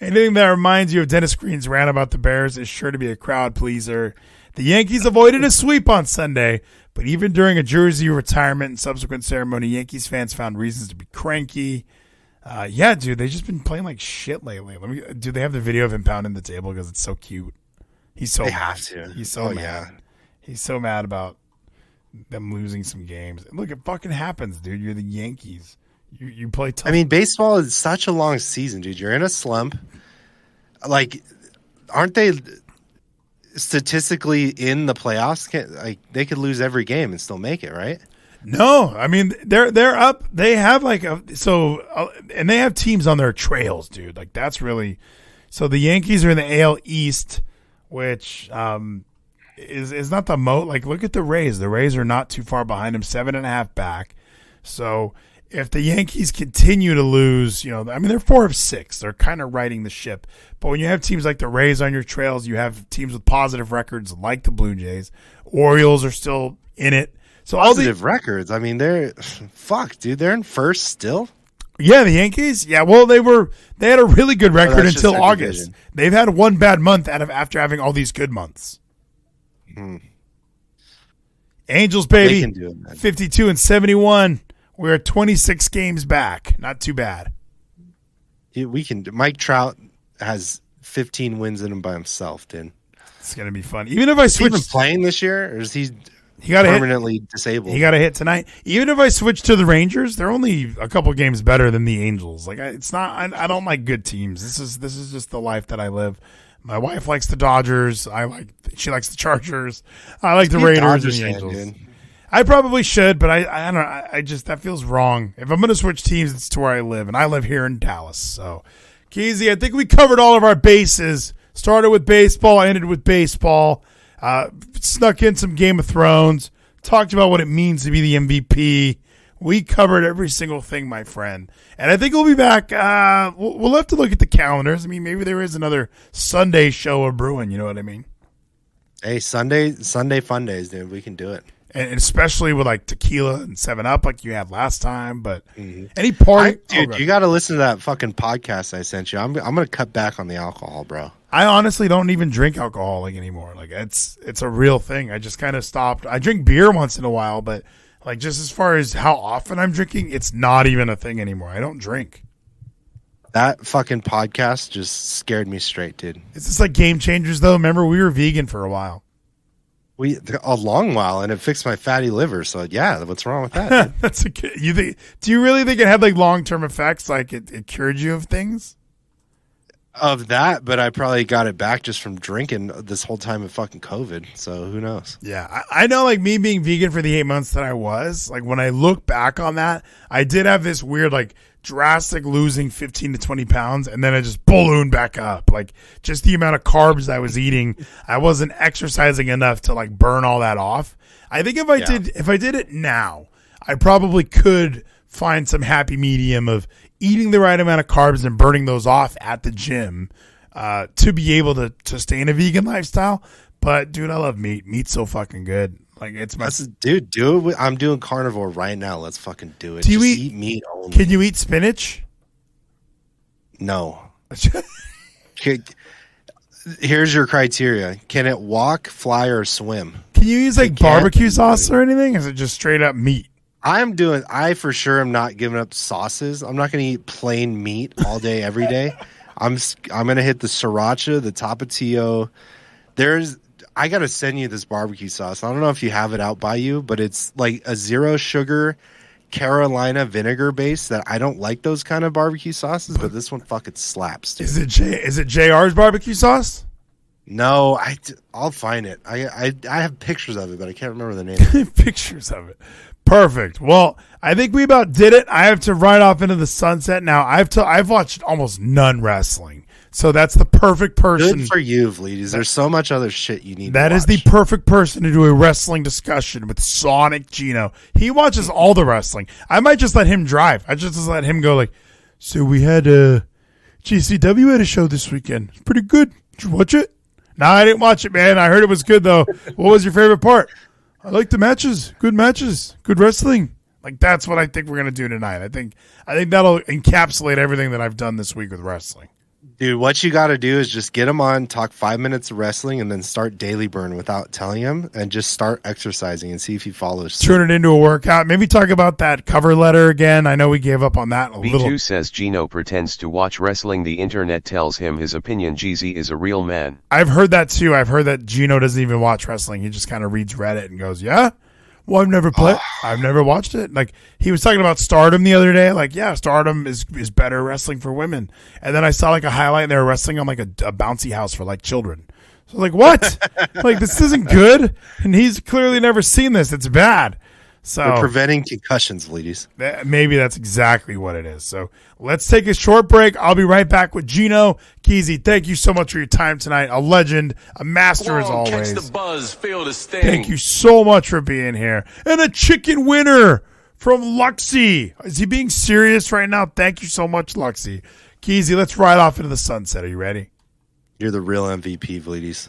Anything that reminds you of Dennis Green's rant about the Bears is sure to be a crowd pleaser. The Yankees avoided a sweep on Sunday, but even during a jersey retirement and subsequent ceremony, Yankees fans found reasons to be cranky. Yeah, dude, they've just been playing like shit lately. Do they have the video of him pounding the table because it's so cute? He's so They mad. have to. He's so mad. Yeah. He's so mad about them losing some games. Look, it fucking happens, dude. You're the Yankees. You play tough. I mean, baseball is such a long season, dude. You're in a slump. Like, aren't they statistically in the playoffs? They could lose every game and still make it, right? No, I mean they're up. They have and they have teams on their trails, dude. Like that's really so. The Yankees are in the AL East, which is not the most. Like look at the Rays. The Rays are not too far behind them, 7.5 back. So if the Yankees continue to lose, they're 4 of 6. They're kind of riding the ship. But when you have teams like the Rays on your trails, you have teams with positive records like the Blue Jays. Orioles are still in it. So Positive records. I mean, they're dude. They're in first still. Yeah, the Yankees. Yeah, well, they had a really good record that's until just their August. division. They've had one bad month after having all these good months. Angels, They baby, can do it, man. 52 and 71. We're 26 games back. Not too bad. We can. Mike Trout has 15 wins in him by himself, dude. It's gonna be fun. Even if I Is he even switch, playing this year, or is he got a hit. permanently disabled? He got a hit tonight. Even if I switch to the Rangers, they're only a couple games better than the Angels. Like it's not. I don't like good teams. This is just the life that I live. My wife likes the Dodgers. She likes the Chargers. I like the Be a Raiders and Dodgers the fan, Angels. dude. I probably should, but I don't know. I just that feels wrong. If I'm going to switch teams, it's to where I live, and I live here in Dallas. So, Geezy, I think we covered all of our bases. Started with baseball, ended with baseball. Snuck in some Game of Thrones. Talked about what it means to be the MVP. We covered every single thing, my friend. And I think we'll be back. We'll have to look at the calendars. I mean, maybe there is another Sunday show of brewing. You know what I mean? Hey, Sunday fun days, dude. We can do it. And especially with like tequila and 7-Up like you had last time. But any party. Dude, you got to listen to that fucking podcast I sent you. I'm going to cut back on the alcohol, bro. I honestly don't even drink alcohol like anymore. Like it's a real thing. I just kind of stopped. I drink beer once in a while, but like just as far as how often I'm drinking, it's not even a thing anymore. I don't drink. That fucking podcast just scared me straight, dude. It's just like Game Changers though. Remember we were vegan for a while. A long while, and it fixed my fatty liver. So yeah, what's wrong with that? Dude? That's do you really think it had like long-term effects? Like it cured you of things? Of that, but I probably got it back just from drinking this whole time of fucking COVID. So who knows? Yeah, I know. Like me being vegan for the 8 months that I was, like when I look back on that, I did have this weird like drastic losing 15 to 20 pounds, and then I just ballooned back up. Like just the amount of carbs I was eating, I wasn't exercising enough to like burn all that off. I think if I did it now, I probably could find some happy medium of eating the right amount of carbs and burning those off at the gym to be able to stay in a vegan lifestyle. But dude, I love meat. Meat's so fucking good. Like it's my dude. Do it. I'm doing carnivore right now. Let's fucking do it. Do you Just eat meat only? Can you eat spinach? No. Here's your criteria. Can it walk, fly, or swim? Can you use like barbecue sauce or anything? Is it just straight up meat? I for sure am not giving up sauces. I'm not going to eat plain meat all day, every day. I'm going to hit the sriracha, the tapatio. I got to send you this barbecue sauce. I don't know if you have it out by you, but it's like a 0 sugar Carolina vinegar base that I don't like those kind of barbecue sauces, but this one fucking slaps, dude. Is it JR's barbecue sauce? No, I'll find it. I have pictures of it, but I can't remember the name. Pictures of it. Perfect. Well, I think we about did it. I have to ride off into the sunset now. I've watched almost none wrestling, so that's the perfect person. Good for you, Vleeties. There's so much other shit you need. That to is watch. the perfect person to do a wrestling discussion with Sonic Gino. He watches all the wrestling. I might just let him drive. I just let him go like, so we had GCW had a show this weekend. It's pretty good. Did you watch it? No, I didn't watch it, man. I heard it was good, though. What was your favorite part? I like the matches. Good wrestling. Like, that's what I think we're going to do tonight. I think that'll encapsulate everything that I've done this week with wrestling. Dude, what you got to do is just get him on, talk 5 minutes of wrestling, and then start Daily Burn without telling him, and just start exercising and see if he follows. Turn it into a workout. Maybe talk about that cover letter again. I know we gave up on that a little. B2 says Gino pretends to watch wrestling. The internet tells him his opinion. Geezy is a real man. I've heard that too. I've heard that Gino doesn't even watch wrestling. He just kind of reads Reddit and goes, yeah? Well, I've never played. I've never watched it. Like, he was talking about Stardom the other day. Like, yeah, Stardom is better wrestling for women. And then I saw like a highlight and they were wrestling on like a bouncy house for like children. So like, what? Like, this isn't good. And he's clearly never seen this. It's bad. So we're preventing concussions, ladies. Maybe that's exactly what it is. So let's take a short break. I'll be right back with Gino. Geezy, thank you so much for your time tonight. A legend, a master as always. Catch the buzz, feel the sting. Thank you so much for being here. And a chicken winner from Luxie. Is he being serious right now? Thank you so much, Luxie. Geezy, let's ride off into the sunset. Are you ready? You're the real MVP, Vleeties.